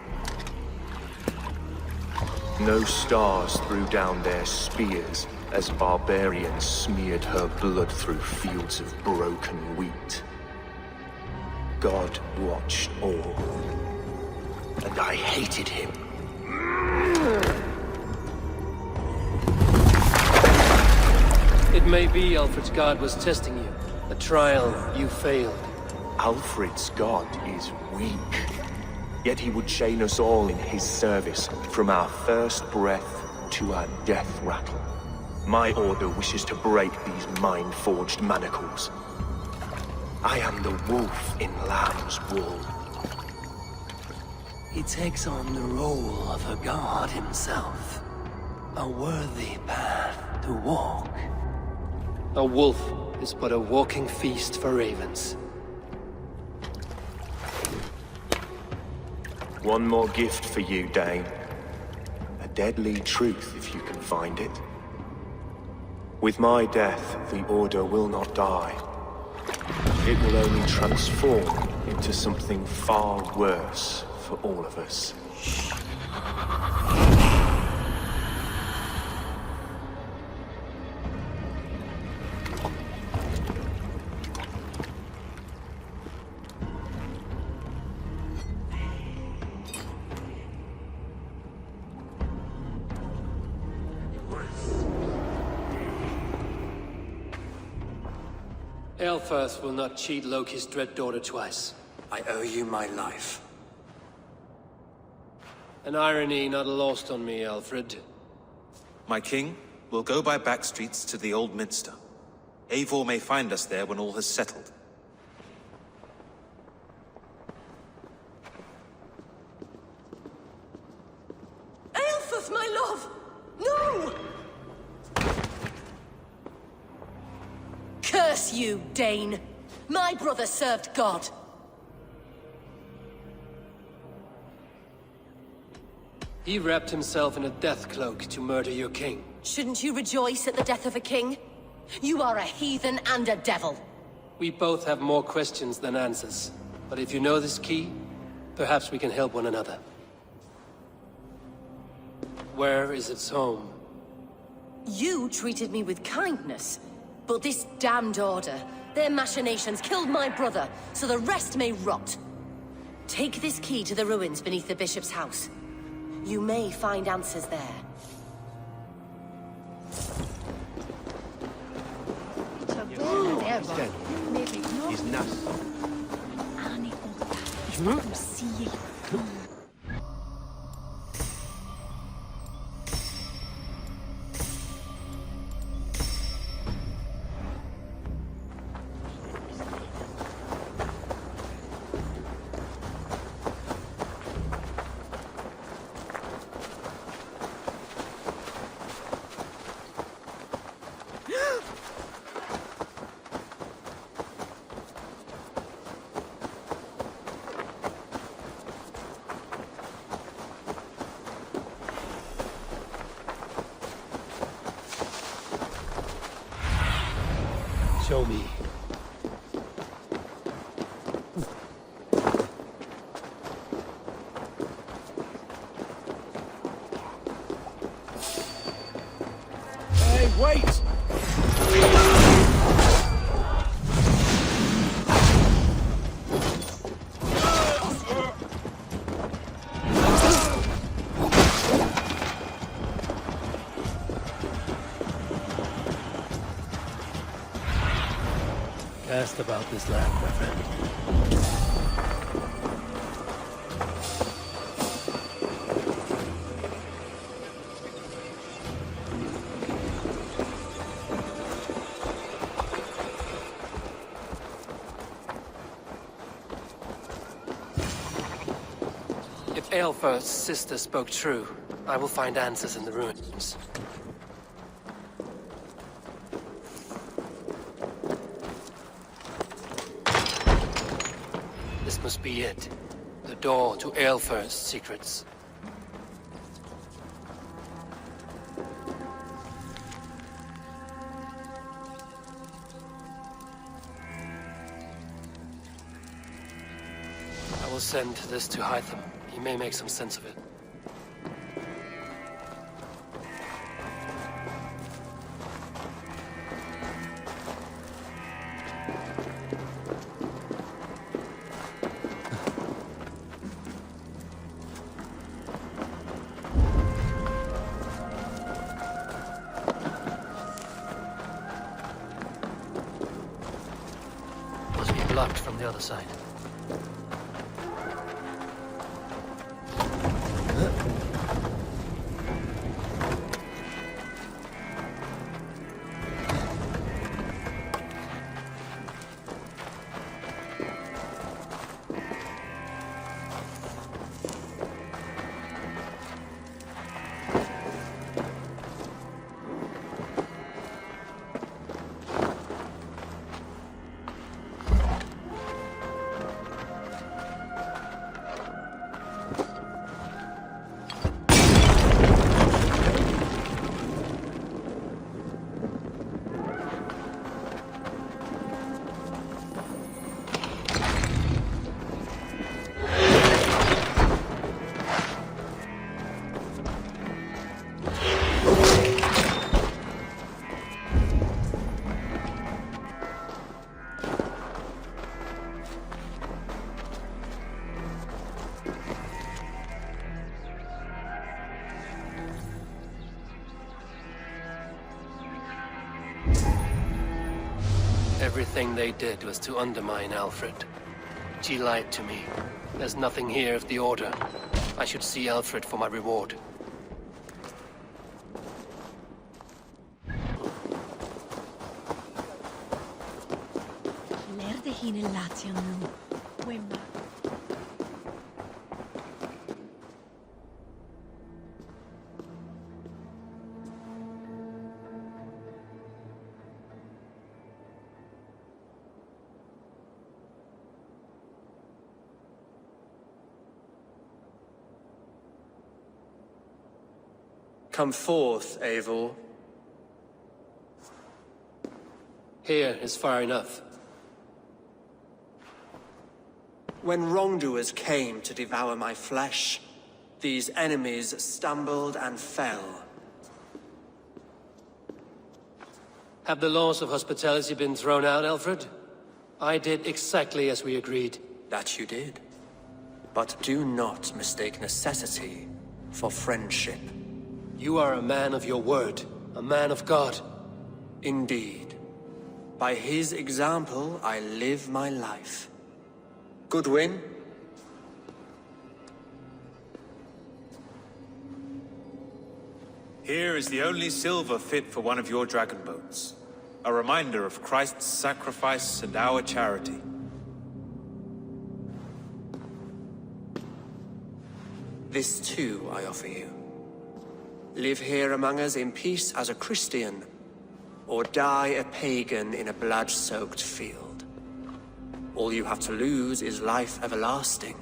No stars threw down their spears as barbarians smeared her blood through fields of broken wheat. God watched all, and I hated him. It may be Alfred's god was testing you. A trial you failed. Alfred's god is weak. Yet he would chain us all in his service, from our first breath to our death rattle. My order wishes to break these mind-forged manacles. I am the wolf in lamb's wool. He takes on the role of a god himself. A worthy path to walk. A wolf is but a walking feast for ravens. One more gift for you, Dane. A deadly truth, if you can find it. With my death, the Order will not die. It will only transform into something far worse for all of us. Aelfirth will not cheat Loki's dread daughter twice. I owe you my life. An irony not lost on me, Alfred. My king, we'll go by back streets to the Old Minster. Eivor may find us there when all has settled. Aelfirth, my love! No! Curse you, Dane! My brother served God. He wrapped himself in a death cloak to murder your king. Shouldn't you rejoice at the death of a king? You are a heathen and a devil. We both have more questions than answers. But if you know this key, perhaps we can help one another. Where is its home? You treated me with kindness. But this damned Order, their machinations killed my brother, so the rest may rot. Take this key to the ruins beneath the bishop's house. You may find answers there. Show me. Hey, wait! Cast about this land, my friend. If Aelfirth's sister spoke true, I will find answers in the ruins. This must be it. The door to Aelfirth's secrets. I will send this to Hytham. He may make some sense of it. Must be blocked from the other side. Everything they did was to undermine Alfred. She lied to me. There's nothing here of the Order. I should see Alfred for my reward. Come forth, Eivor. Here is far enough. When wrongdoers came to devour my flesh, these enemies stumbled and fell. Have the laws of hospitality been thrown out, Alfred? I did exactly as we agreed. That you did. But do not mistake necessity for friendship. You are a man of your word, a man of God. Indeed. By his example, I live my life. Goodwin? Here is the only silver fit for one of your dragon boats. A reminder of Christ's sacrifice and our charity. This too I offer you. Live here among us in peace as a Christian, or die a pagan in a blood-soaked field. All you have to lose is life everlasting.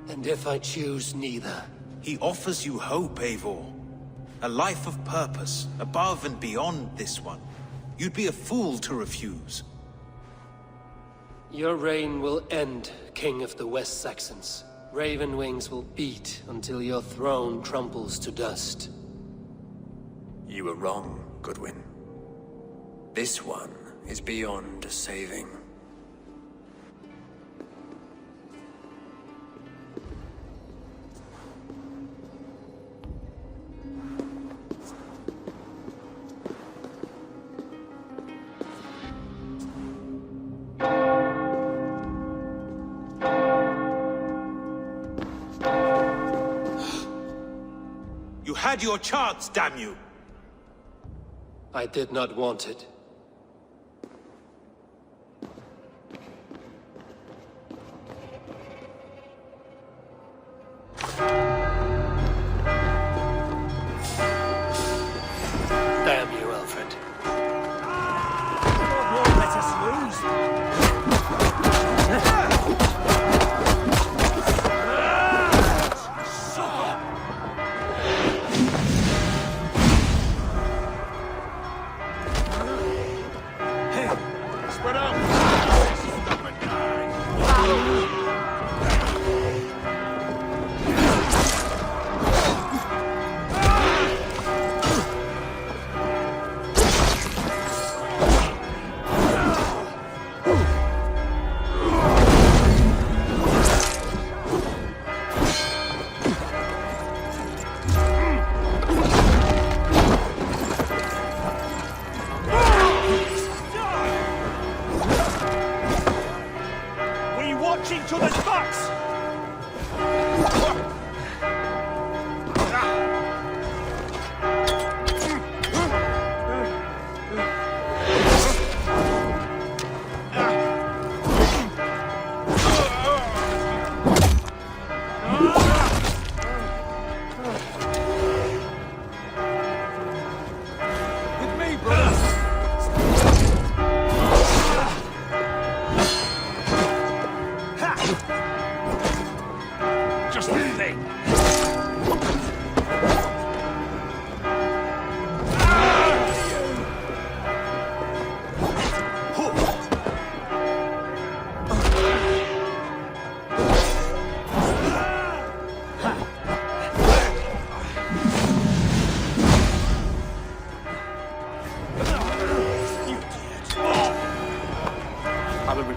And if I choose neither? He offers you hope, Eivor. A life of purpose, above and beyond this one. You'd be a fool to refuse. Your reign will end, King of the West Saxons. Raven wings will beat until your throne crumples to dust. You were wrong, Goodwin. This one is beyond saving. You had your chance, damn you! I did not want it.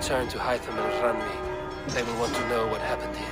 return to Hytham and Ranmi, they will want to know what happened here.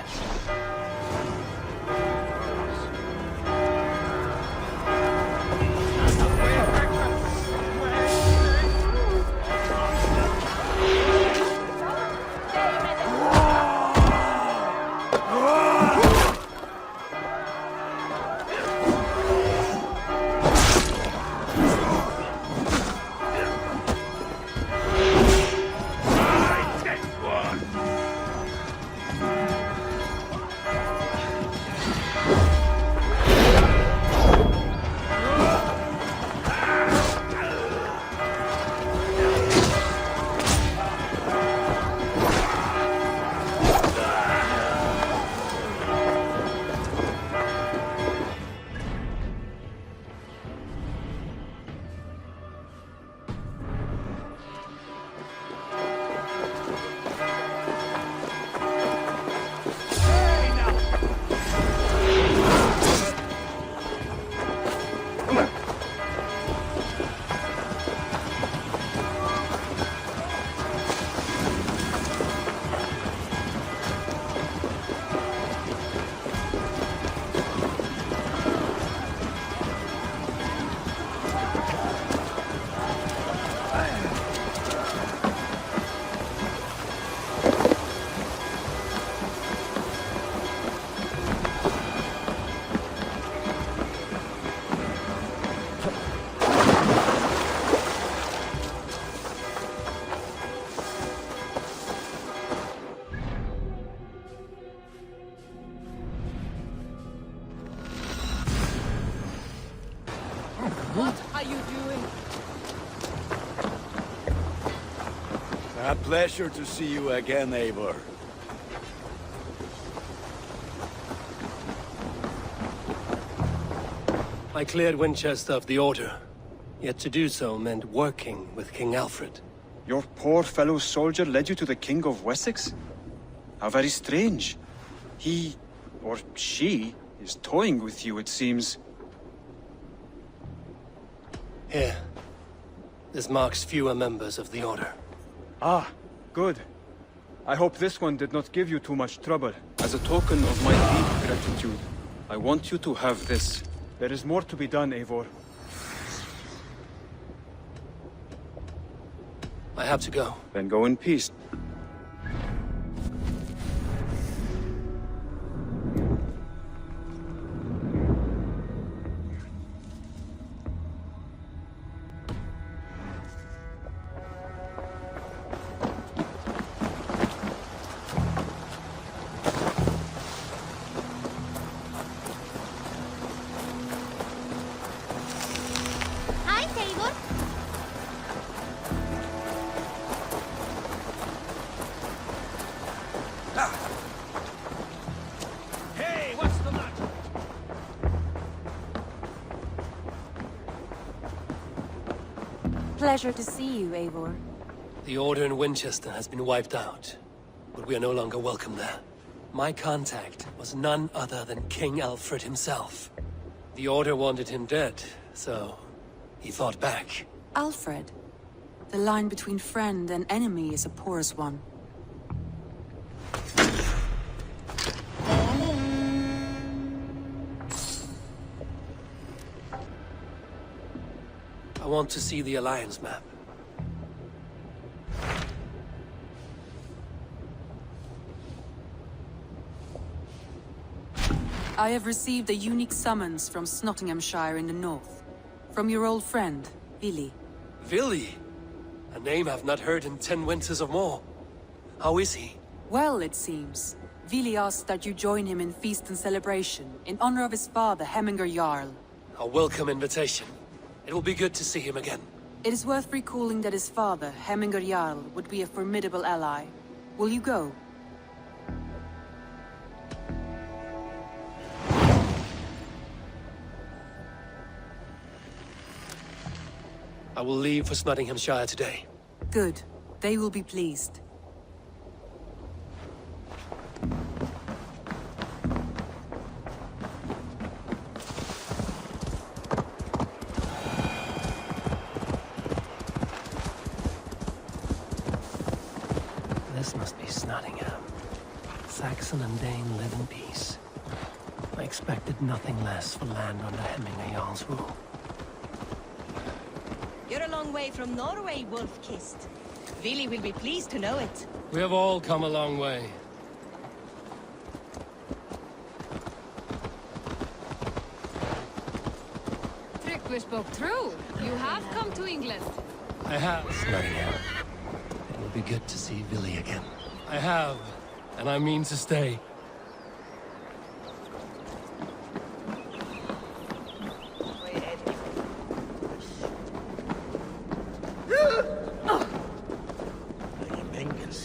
What are you doing? A pleasure to see you again, Eivor. I cleared Winchester of the Order. Yet to do so meant working with King Alfred. Your poor fellow soldier led you to the King of Wessex? How very strange. He, or she, is toying with you, it seems. Here. This marks fewer members of the Order. Ah, good. I hope this one did not give you too much trouble. As a token of my deep gratitude, I want you to have this. There is more to be done, Eivor. I have to go. Then go in peace. Hi, Taylor. Hey, what's the matter? Pleasure to see you, Eivor. The Order in Winchester has been wiped out, but we are no longer welcome there. My contact was none other than King Alfred himself. The Order wanted him dead, so he fought back. Alfred. The line between friend and enemy is a porous one. I want to see the Alliance map. I have received a unique summons from Nottinghamshire in the north. From your old friend, Vili. Vili? A name I've not heard in 10 winters or more. How is he? Well, it seems. Vili asked that you join him in feast and celebration, in honor of his father, Hemminger Jarl. A welcome invitation. It will be good to see him again. It is worth recalling that his father, Hemminger Jarl, would be a formidable ally. Will you go? I will leave for Nottinghamshire today. Good. They will be pleased. This must be Snottingham. Saxon and Dane live in peace. I expected nothing less for land under Hemminger Jarl's rule. You're a long way from Norway, Wolf-Kissed. Vili will be pleased to know it. We have all come a long way. We spoke true. You have come to England. I have. Snottingham. It will be good to see Vili again. I have, and I mean to stay.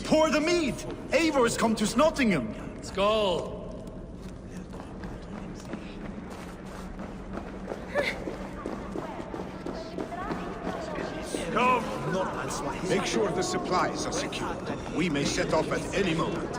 Pour the mead! Eivor has come to Snottingham! Skål! Come! Make sure the supplies are secured. We may set off at any moment.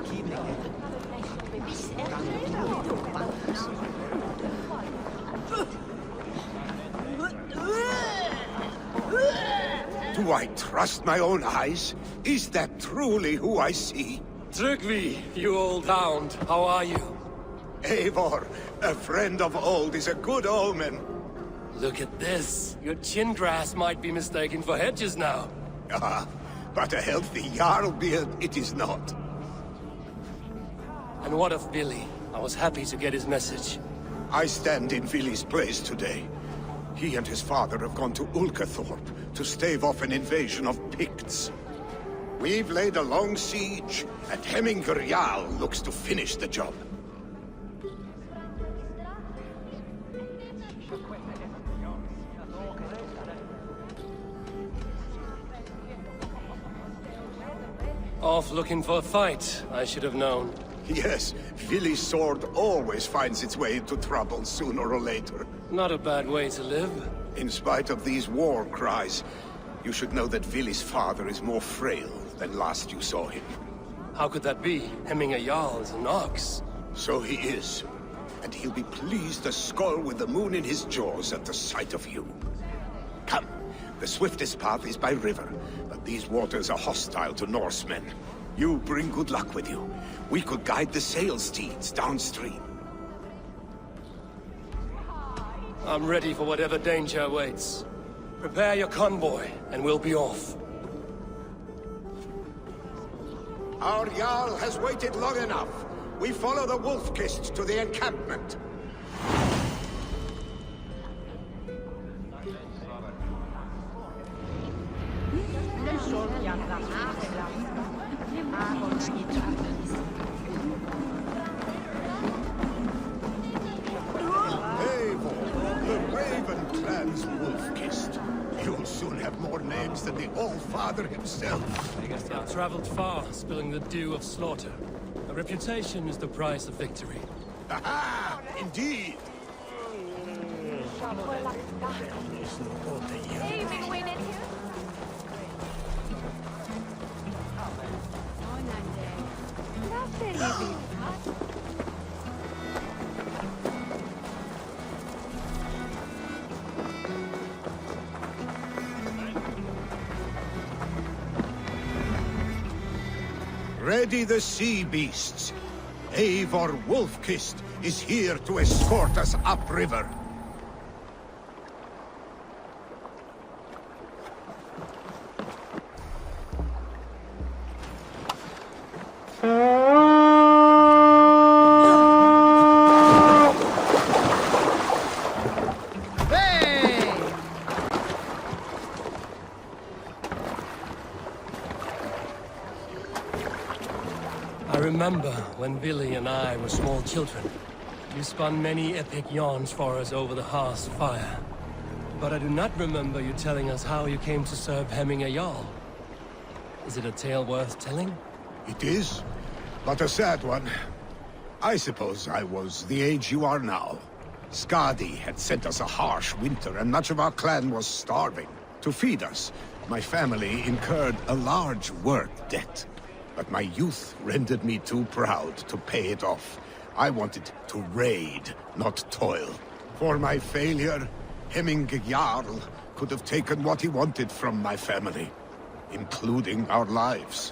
Do I trust my own eyes? Is that truly who I see? Tryggvi, you old hound, how are you? Eivor, a friend of old is a good omen. Look at this. Your chin grass might be mistaken for hedges now. Ah, but a healthy Jarl beard it is not. And what of Vili? I was happy to get his message. I stand in Vili's place today. He and his father have gone to Ulkathorpe to stave off an invasion of Picts. We've laid a long siege, and Hemminger Jarl looks to finish the job. Off looking for a fight, I should have known. Yes, Vili's sword always finds its way into trouble sooner or later. Not a bad way to live. In spite of these war cries, you should know that Vili's father is more frail than last you saw him. How could that be? Hemminger Jarl is an ox. So he is. And he'll be pleased as Skull with the moon in his jaws at the sight of you. Come, the swiftest path is by river, but these waters are hostile to Norsemen. You bring good luck with you. We could guide the sail steeds downstream. I'm ready for whatever danger awaits. Prepare your convoy, and we'll be off. Our Jarl has waited long enough. We follow the Wolf-Kissed to the encampment. The Raven Clan's Wolf-Kissed. You'll soon have more names than the All-Father himself. I've traveled far, spilling the dew of slaughter. A reputation is the price of victory. Aha! Indeed! Ready the sea beasts. Eivor Wolf-Kissed is here to escort us upriver. I remember when Vili and I were small children. You spun many epic yarns for us over the hearth's fire. But I do not remember you telling us how you came to serve Hemminger Jarl. Is it a tale worth telling? It is, but a sad one. I suppose I was the age you are now. Skadi had sent us a harsh winter, and much of our clan was starving. To feed us, my family incurred a large work debt. But my youth rendered me too proud to pay it off. I wanted to raid, not toil. For my failure, Hemminger Jarl could have taken what he wanted from my family, including our lives.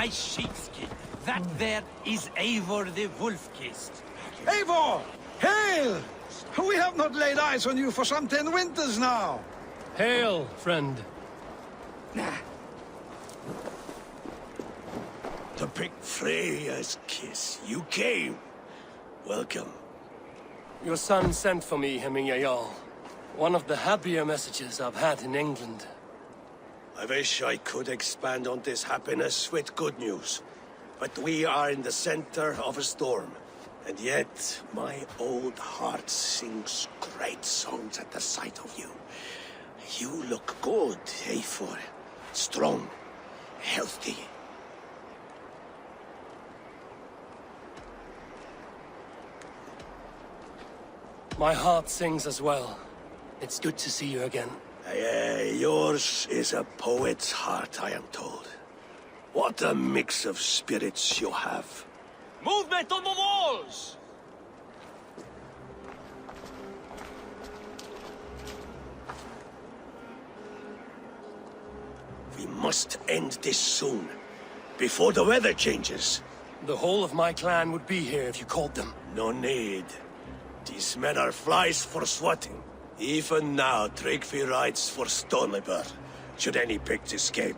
my sheepskin. That there is Eivor the Wolf-Kissed. Eivor! Hail! We have not laid eyes on you for some 10 winters now. Hail, friend. To pick Freya's kiss. You came. Welcome. Your son sent for me, Hemming Jarl. One of the happier messages I've had in England. I wish I could expand on this happiness with good news. But we are in the center of a storm. And yet, my old heart sings great songs at the sight of you. You look good, Eivor. Strong, healthy. My heart sings as well. It's good to see you again. Yours is a poet's heart, I am told. What a mix of spirits you have. Movement on the walls! We must end this soon, before the weather changes. The whole of my clan would be here if you called them. No need. These men are flies for swatting. Even now, Tryggvi rides for Stonebur, should any picks escape.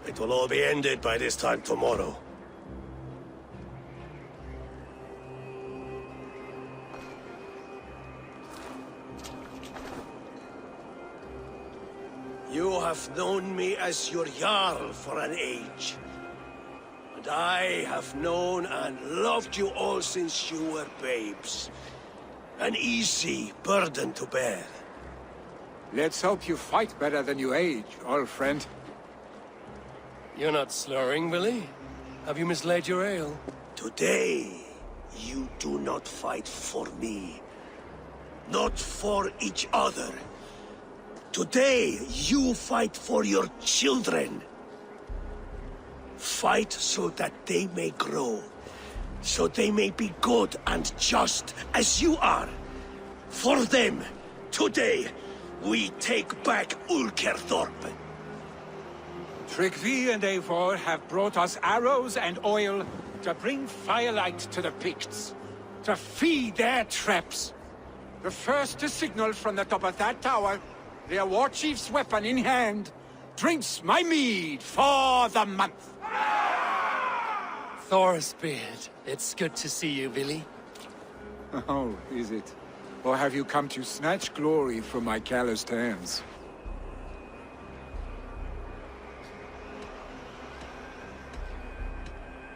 It will all be ended by this time tomorrow. You have known me as your Jarl for an age. And I have known and loved you all since you were babes. An easy burden to bear. Let's hope you fight better than you age, old friend. You're not slurring, Willie? Have you mislaid your ale? Today, you do not fight for me. Not for each other. Today, you fight for your children. Fight so that they may grow. So they may be good and just as you are. For them, today, we take back Ulkerthorpe. Tryggvi and Eivor have brought us arrows and oil to bring firelight to the Picts, to feed their traps. The first to signal from the top of that tower, their war chief's weapon in hand, drinks my mead for the month. Thorsbeard, it's good to see you, Willie. Oh, is it? Or have you come to snatch glory from my calloused hands?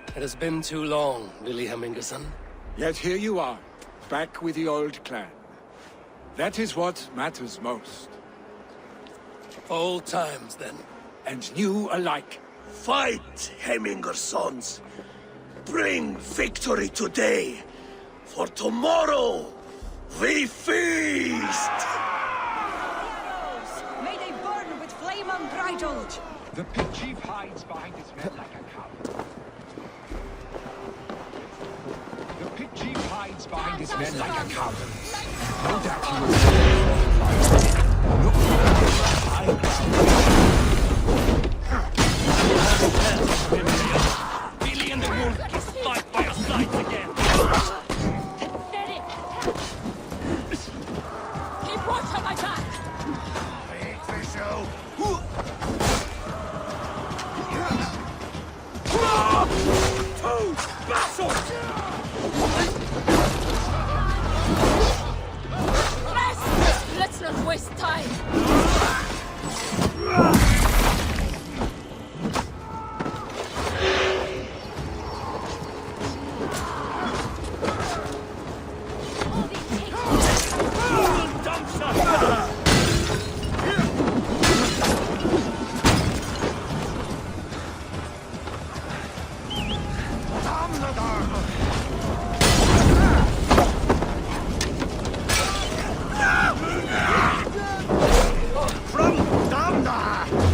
It has been too long, Willie Hemmingerson. Yet here you are, back with the old clan. That is what matters most. Old times, then. And new alike. Fight, Hemmingersons! Bring victory today, for tomorrow we feast! May they burn with flame unbridled! The pit chief hides behind his men like a coward. The pit chief hides behind his men like a coward. No doubt he will. Look for high ground. Billy and the Wolf-Kissed fight by our sides again. Steady! Keep watch on my back! Rest! Let's not waste time! From Damna!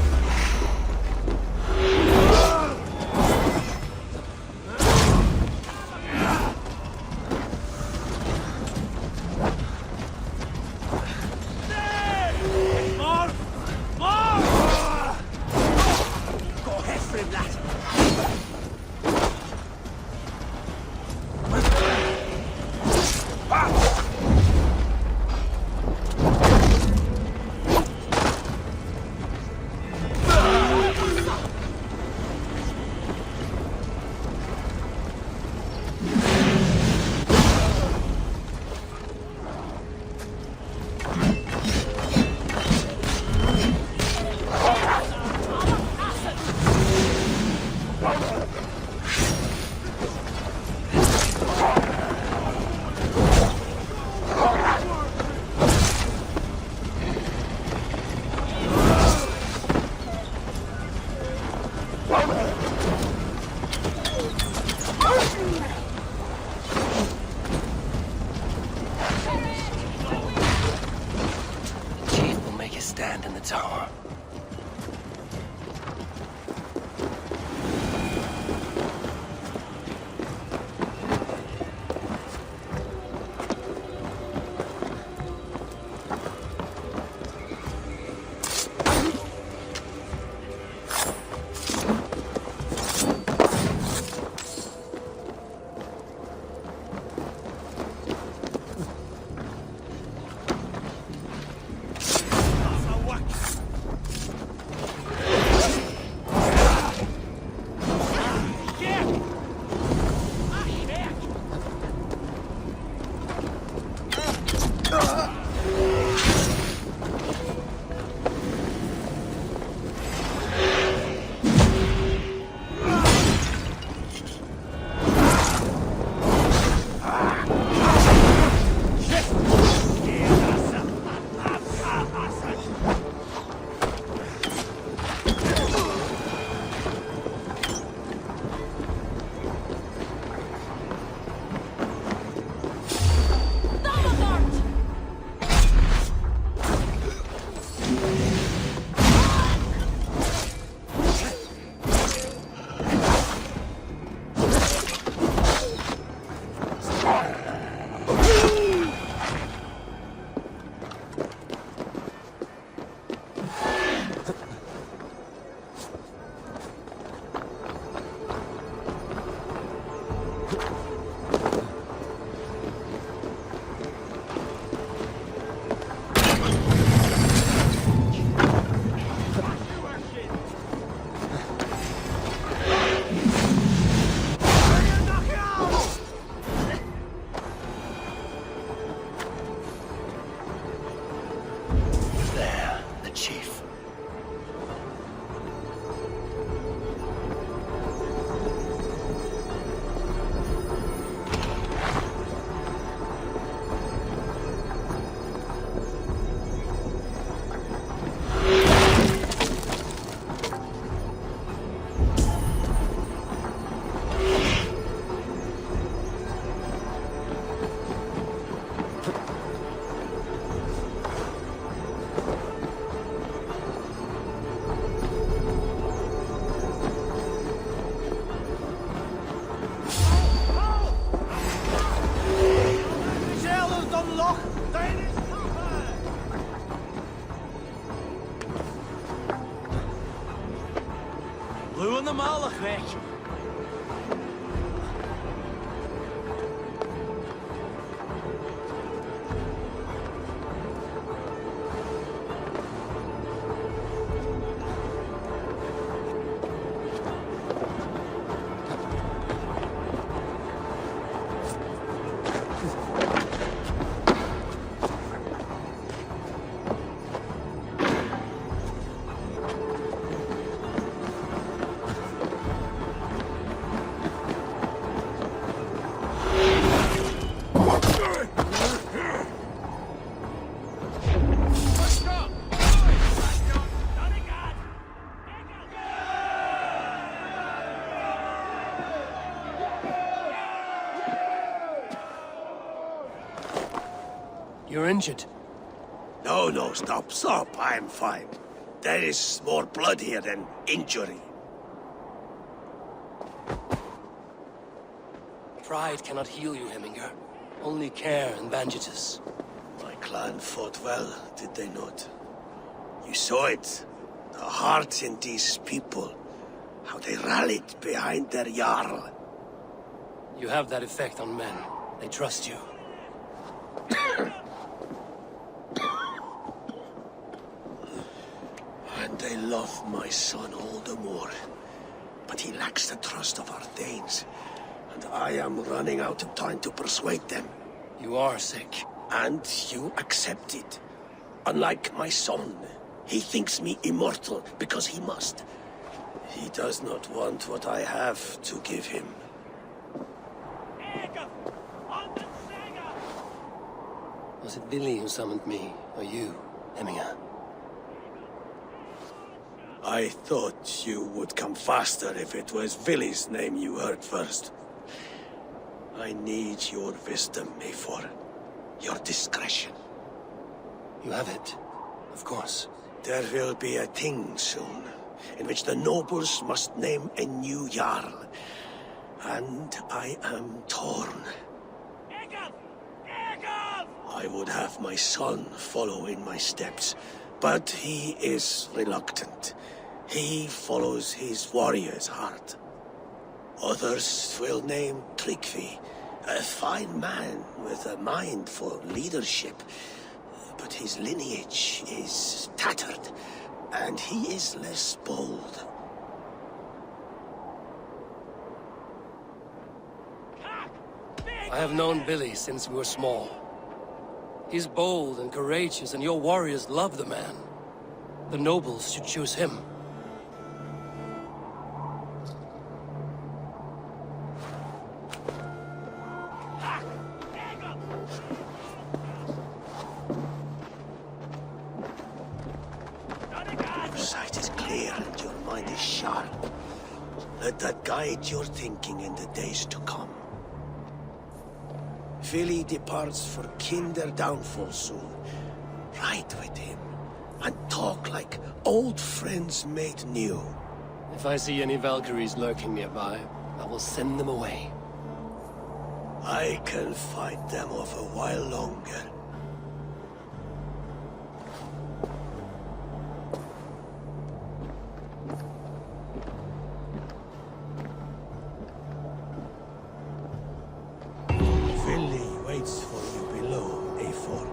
quick. You're injured. No, stop. I'm fine. There is more blood here than injury. Pride cannot heal you, Hemminger. Only care and bandages. My clan fought well, did they not? You saw it. The heart in these people. How they rallied behind their Jarl. You have that effect on men. They trust you. And they love my son all the more. But he lacks the trust of our Danes. And I am running out of time to persuade them. You are sick. And you accept it. Unlike my son, he thinks me immortal because he must. He does not want what I have to give him. Was it Billy who summoned me, or you, Hemminger? I thought you would come faster if it was Villy's name you heard first. I need your wisdom, Mayfor. Your discretion. You have it, of course. There will be a thing soon, in which the nobles must name a new Jarl. And I am torn. I would have my son follow in my steps, but he is reluctant. He follows his warrior's heart. Others will name Tryggvi, a fine man with a mind for leadership. But his lineage is tattered, and he is less bold. I have known Billy since we were small. He's bold and courageous, and your warriors love the man. The nobles should choose him. Your sight is clear and your mind is sharp. Let that guide your thinking in the days to come. Vili departs for Kinder downfall soon. Ride with him, and talk like old friends made new. If I see any Valkyries lurking nearby, I will send them away. I can fight them off a while longer. Vili waits for you below, A4.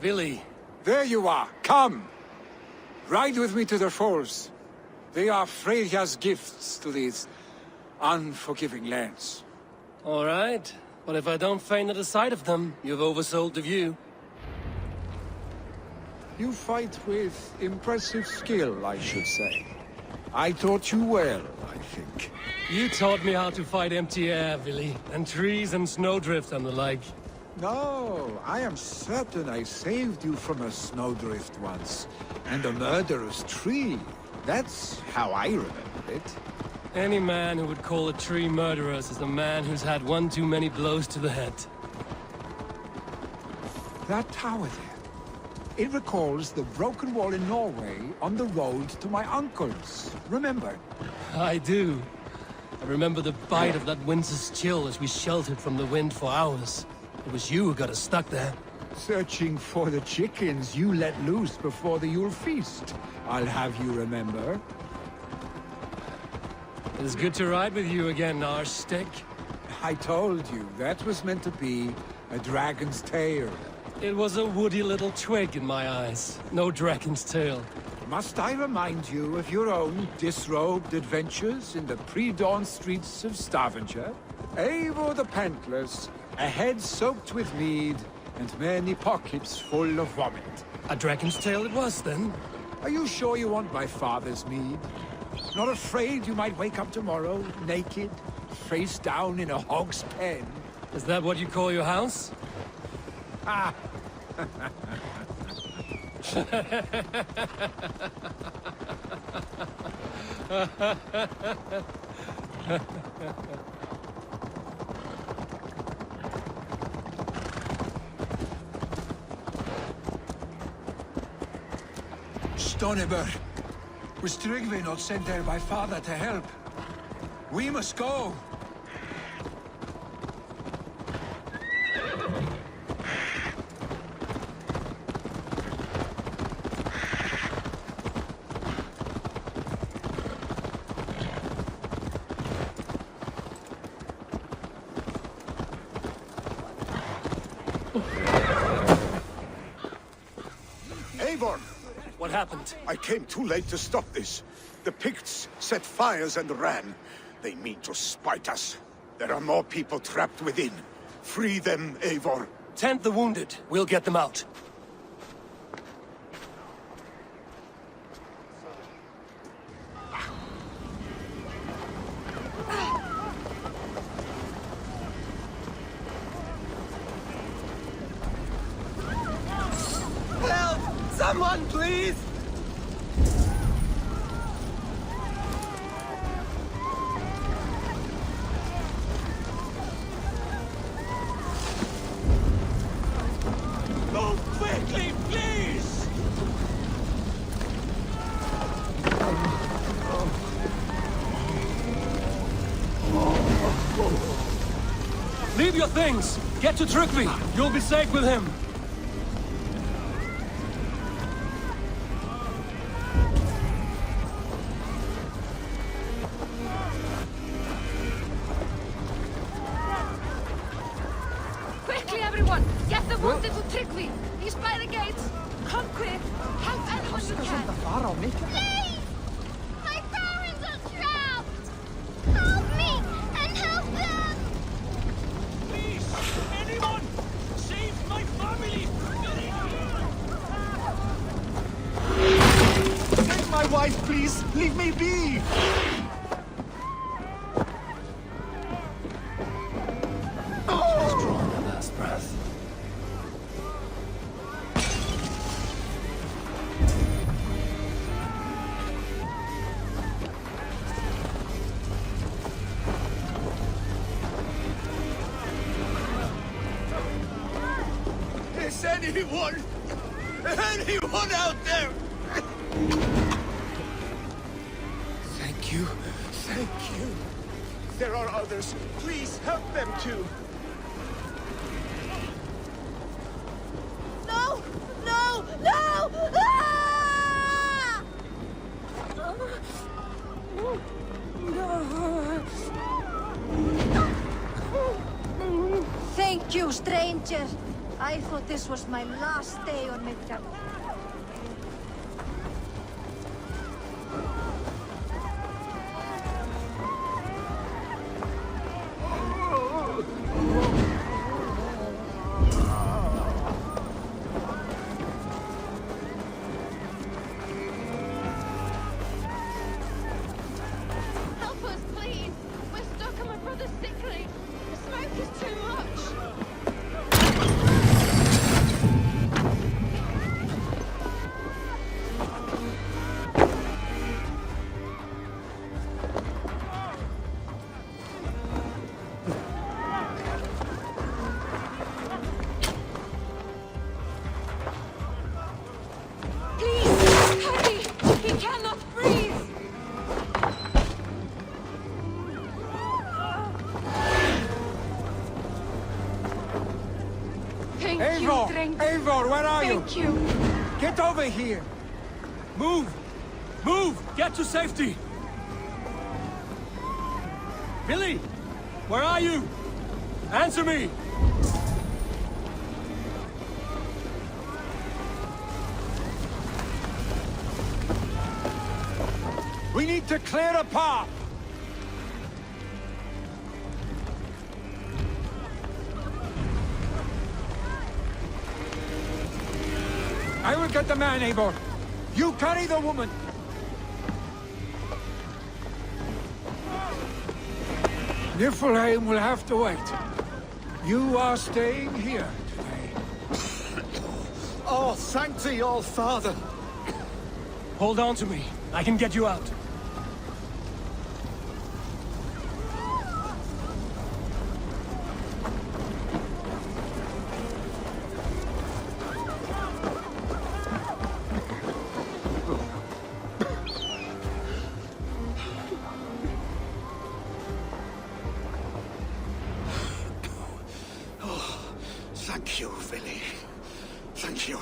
Billy! There you are! Come! Ride with me to the falls. They are Freya's gifts to these unforgiving lands. All right, but if I don't faint at the sight of them, you've oversold the view. You fight with impressive skill, I should say. I taught you well, I think. You taught me how to fight empty air, Willy, and trees and snowdrift and the like. No, I am certain I saved you from a snowdrift once, and a murderous tree. That's how I remember it. Any man who would call a tree murderous is a man who's had one too many blows to the head. That tower there, it recalls the broken wall in Norway on the road to my uncle's. Remember? I do. I remember the bite of that winter's chill as we sheltered from the wind for hours. It was you who got us stuck there. Searching for the chickens you let loose before the Yule feast. I'll have you remember. It's good to ride with you again, Arstick. I told you, that was meant to be a dragon's tail. It was a woody little twig in my eyes. No dragon's tail. Must I remind you of your own disrobed adventures in the pre-dawn streets of Stavanger? Eivor the Pantless, a head soaked with mead, and many pockets full of vomit. A dragon's tail it was, then? Are you sure you want my father's mead? Not afraid you might wake up tomorrow, naked, face down in a hog's pen? Is that what you call your house? Ah! Stoneberg, was Tryggvi not sent there by father to help? We must go! Eivor! What happened? I came too late to stop this. The Picts set fires and ran. They mean to spite us. There are more people trapped within. Free them, Eivor. Tend the wounded. We'll get them out. Help! Someone, please! Move quickly, please! Leave your things! Get to Tryggvi! You'll be safe with him! Quickly, everyone! Get the wounded to Tryggvi! He's by the gates! Come quick! Help anyone you can! Please! My parents are trapped! Help me and help them! Please, anyone! Save my family! Take my wife, please! Leave me be! Last breath. Is anyone out there? Thank you. Thank you. There are others. Please help them too. No! No! No! Ah! Thank you, stranger. I thought this was my last day on Midgard. Thank you. Eivor, where are you? Thank you. Get over here! Move! Move! Get to safety! Billy! Where are you? Answer me! We need to clear a path! I will get the man, Eivor. You carry the woman. Niflheim will have to wait. You are staying here today. Oh, thank thee, all Father! Hold on to me. I can get you out. Thank you, Billy. Thank you.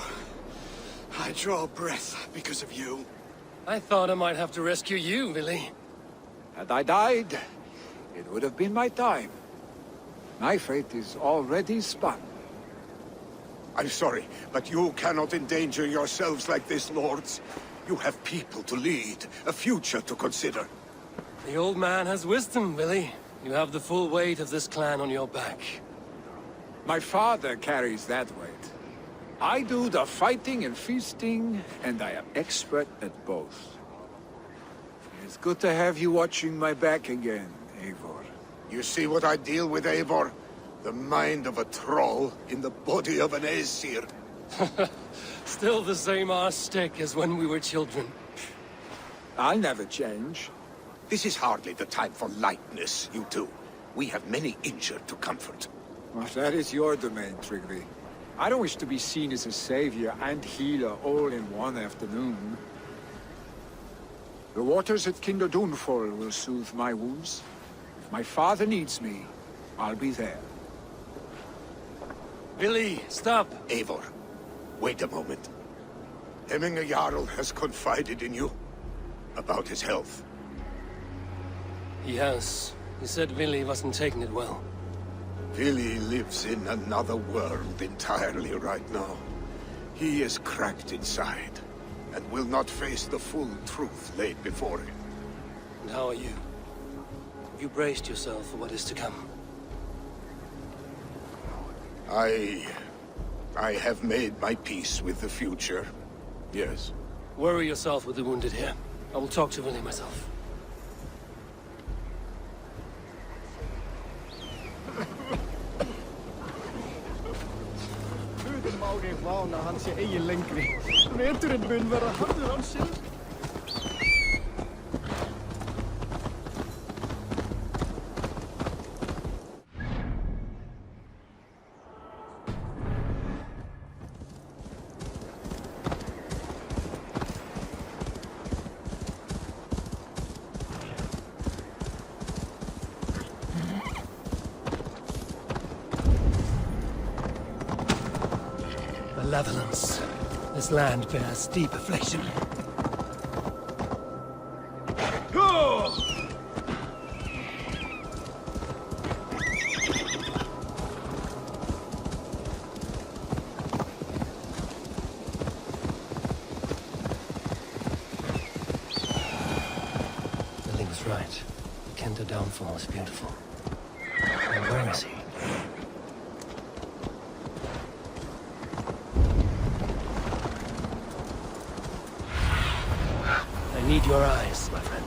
I draw breath because of you. I thought I might have to rescue you, Billy. Had I died, it would have been my time. My fate is already spun. I'm sorry, but you cannot endanger yourselves like this, lords. You have people to lead, a future to consider. The old man has wisdom, Billy. You have the full weight of this clan on your back. My father carries that weight. I do the fighting and feasting, and I am expert at both. It's good to have you watching my back again, Eivor. You see what I deal with, Eivor? The mind of a troll in the body of an Aesir. Still the same arse stick as when we were children. I'll never change. This is hardly the time for lightness, you two. We have many injured to comfort. Well, that is your domain, Tryggvi. I don't wish to be seen as a savior and healer all in one afternoon. The waters at Kinderdunfall will soothe my wounds. If my father needs me, I'll be there. Billy, stop! Eivor, wait a moment. Hemminger Jarl has confided in you about his health. He has. He said Billy wasn't taking it well. Billy lives in another world entirely right now. He is cracked inside, and will not face the full truth laid before him. And how are you? Have you braced yourself for what is to come? I have made my peace with the future, yes. Worry yourself with the wounded here. I will talk to Billy myself. Malevolence. This land bears deep affliction. Billy was right. The Kenda downfall is beautiful. And where is he? I need your eyes, my friend.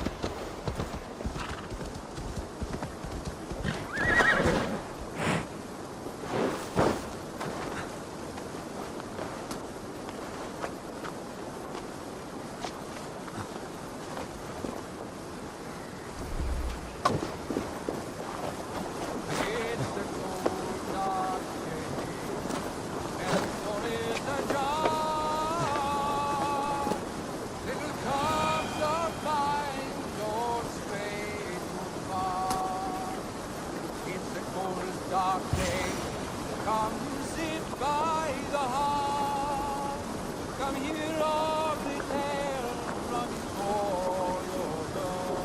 I'm here of the tale, running for your love.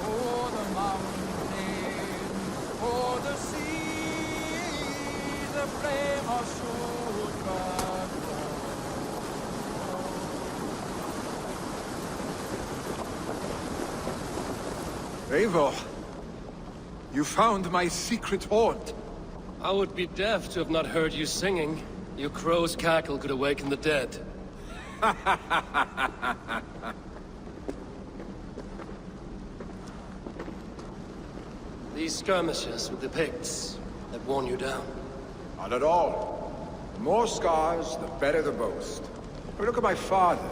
Oh, the mountain, oh, the sea, the flame of soul burns. Eivor, you found my secret haunt. I would be deaf to have not heard you singing. Your crow's cackle could awaken the dead. These skirmishes with the Picts that worn you down. Not at all. The more scars, the better the boast. But look at my father.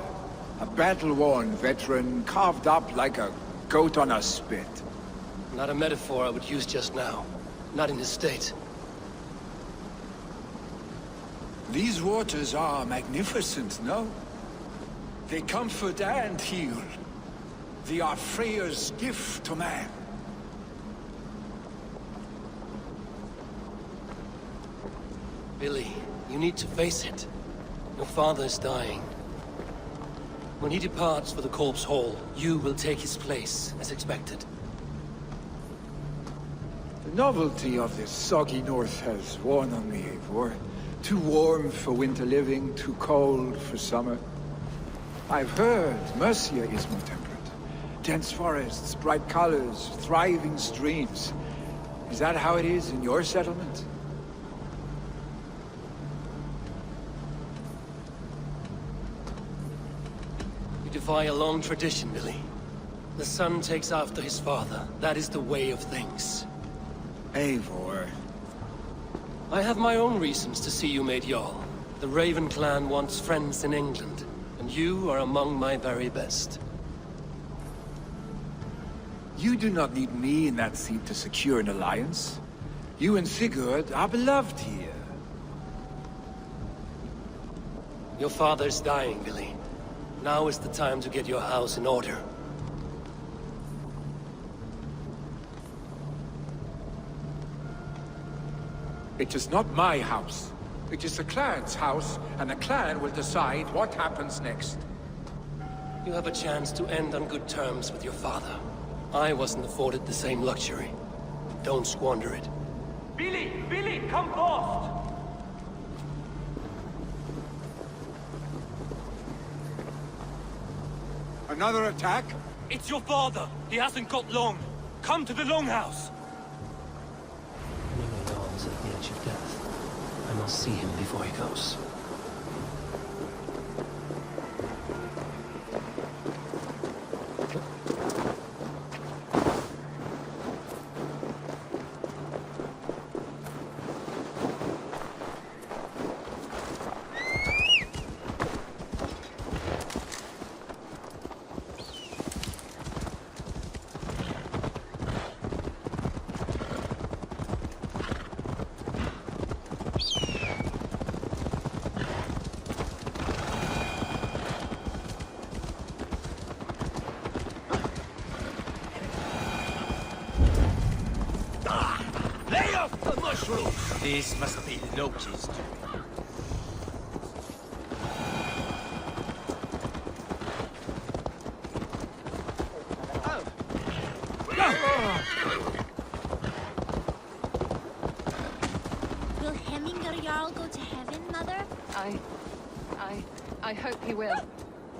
A battle-worn veteran, carved up like a goat on a spit. Not a metaphor I would use just now. Not in his state. These waters are magnificent, no? They comfort and heal. They are Freya's gift to man. Billy, you need to face it. Your father is dying. When he departs for the Corpse Hall, you will take his place, as expected. The novelty of this soggy north has worn on me, Eivor. Too warm for winter living, too cold for summer. I've heard Mercia is more temperate. Dense forests, bright colors, thriving streams. Is that how it is in your settlement? You defy a long tradition, Billy. The son takes after his father. That is the way of things. Eivor. I have my own reasons to see you made Jarl. The Raven clan wants friends in England, and you are among my very best. You do not need me in that seat to secure an alliance. You and Sigurd are beloved here. Your father's dying, Billy. Now is the time to get your house in order. It is not my house. It is the clan's house, and the clan will decide what happens next. You have a chance to end on good terms with your father. I wasn't afforded the same luxury. Don't squander it. Billy! Billy, come forth! Another attack? It's your father! He hasn't got long! Come to the Longhouse! Anyway, Jarl's at the edge of death. I must see him before he goes. This must be noticed. Will Hemminger Jarl go to heaven, Mother? I hope he will.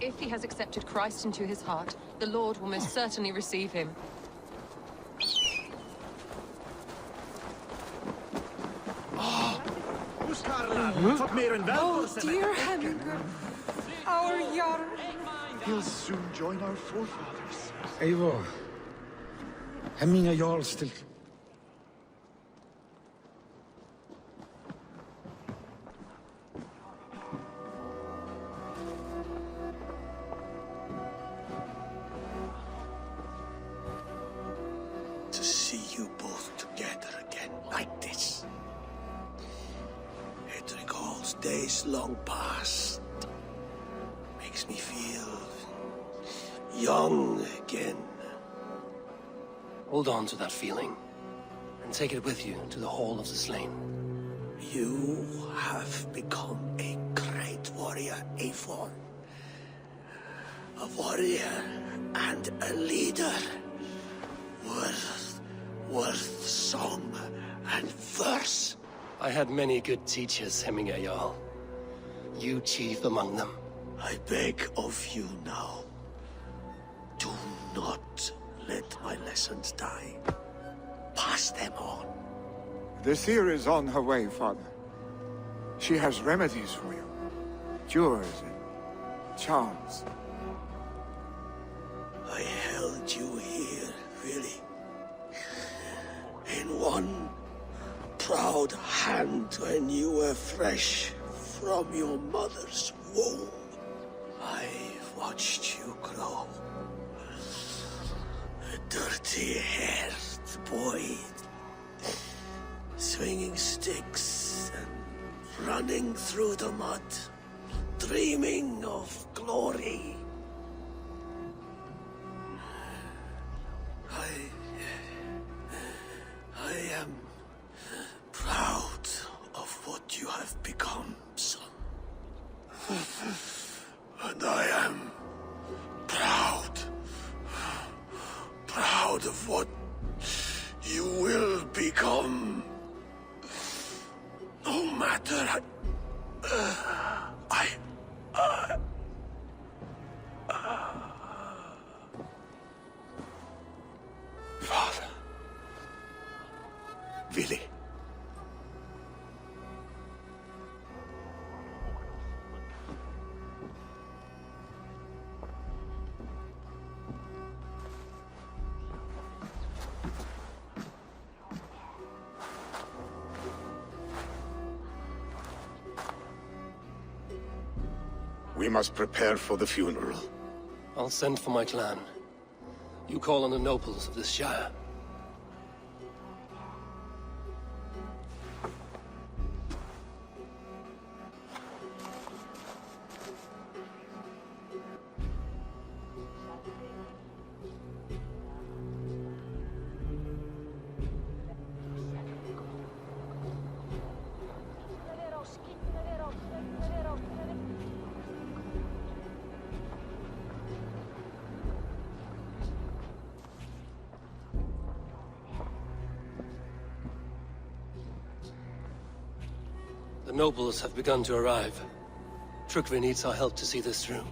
If he has accepted Christ into his heart, the Lord will most certainly receive him. Oh, dear Hemminger, our Jarl. He'll soon join our forefathers. Eivor, Hemminger Jarl still... To see you both together again like this. It recalls days long past. Makes me feel young again. Hold on to that feeling, and take it with you to the Hall of the Slain. You have become a great great warrior Eivor. A warrior and a leader. Worth song and verse. I had many good teachers, Hemminger Jarl. You chief among them. I beg of you now, do not let my lessons die. Pass them on. The seer is on her way, Father. She has remedies for you. Cures and charms. I held you here, really. In one proud hand when you were fresh from your mother's womb. I watched you grow. A dirty-haired boy, swinging sticks and running through the mud, dreaming of glory. I am proud of what you have become, son. And I am proud of what you will become. No matter Father. Willi. We must prepare for the funeral. I'll send for my clan. You call on the nobles of this shire. The nobles have begun to arrive. Trukvi needs our help to see this through.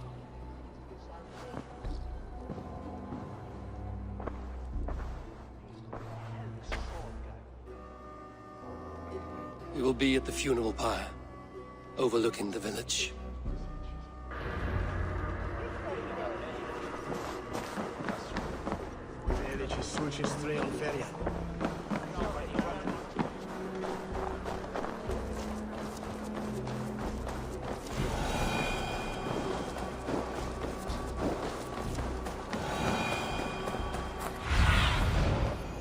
We will be at the funeral pyre, overlooking the village.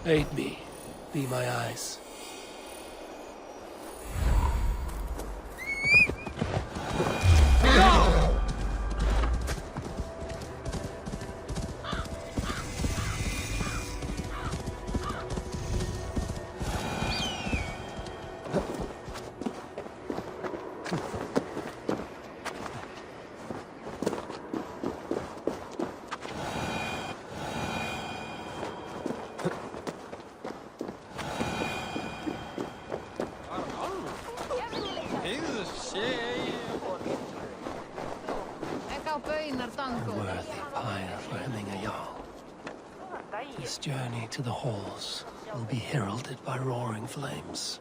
Aid me. Be my eyes. Worthy pyre for Hemminger Jarl. This journey to the halls will be heralded by roaring flames.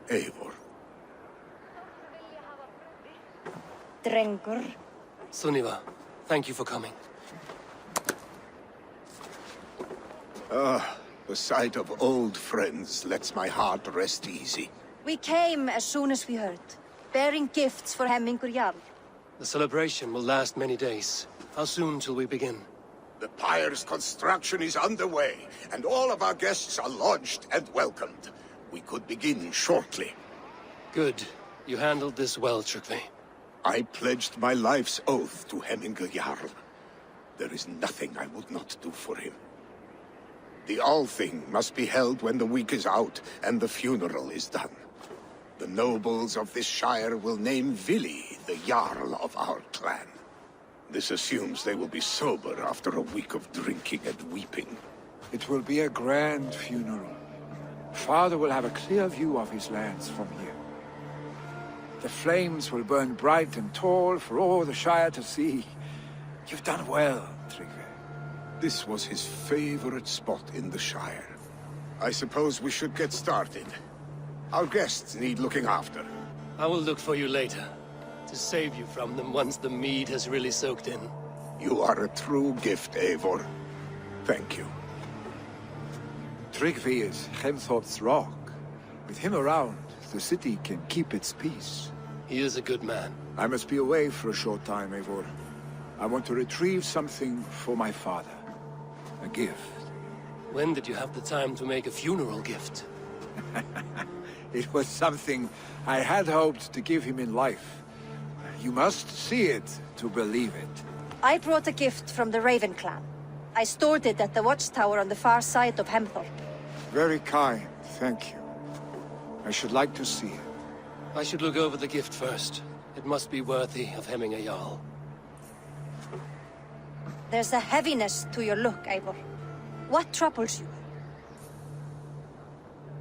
Eivor. Drengur. Sunniva, thank you for coming. The sight of old friends lets my heart rest easy. We came as soon as we heard, bearing gifts for Hemmingur Jarl. The celebration will last many days. How soon till we begin? The pyre's construction is underway, and all of our guests are lodged and welcomed. We could begin shortly. Good. You handled this well, Trukvi. I pledged my life's oath to Hemmingur Jarl. There is nothing I would not do for him. The All-Thing must be held when the week is out and the funeral is done. The nobles of this shire will name Vili the Jarl of our clan. This assumes they will be sober after a week of drinking and weeping. It will be a grand funeral. Father will have a clear view of his lands from here. The flames will burn bright and tall for all the Shire to see. You've done well, Tryggve. This was his favorite spot in the Shire. I suppose we should get started. Our guests need looking after. I will look for you later, to save you from them once the mead has really soaked in. You are a true gift, Eivor. Thank you. Tryggve is Hemthorpe's rock. With him around, the city can keep its peace. He is a good man. I must be away for a short time, Eivor. I want to retrieve something for my father. A gift. When did you have the time to make a funeral gift? It was something I had hoped to give him in life. You must see it to believe it. I brought a gift from the Raven clan. I stored it at the watchtower on the far side of Hemthorpe. Very kind, thank you. I should like to see it. I should look over the gift first. It must be worthy of hemming a Jarl. There's a heaviness to your look, Eivor. What troubles you?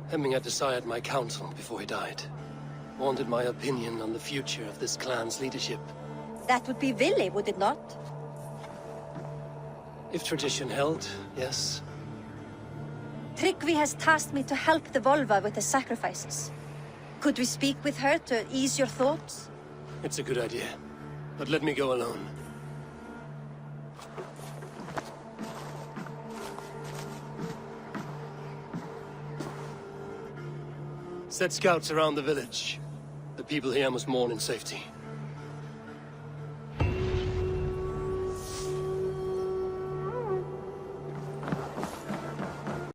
Hemming had desired my counsel before he died. Wanted my opinion on the future of this clan's leadership. That would be Vili, would it not? If tradition held, yes. Tryggve has tasked me to help the Volva with the sacrifices. Could we speak with her to ease your thoughts? It's a good idea. But let me go alone. Set scouts around the village. The people here must mourn in safety.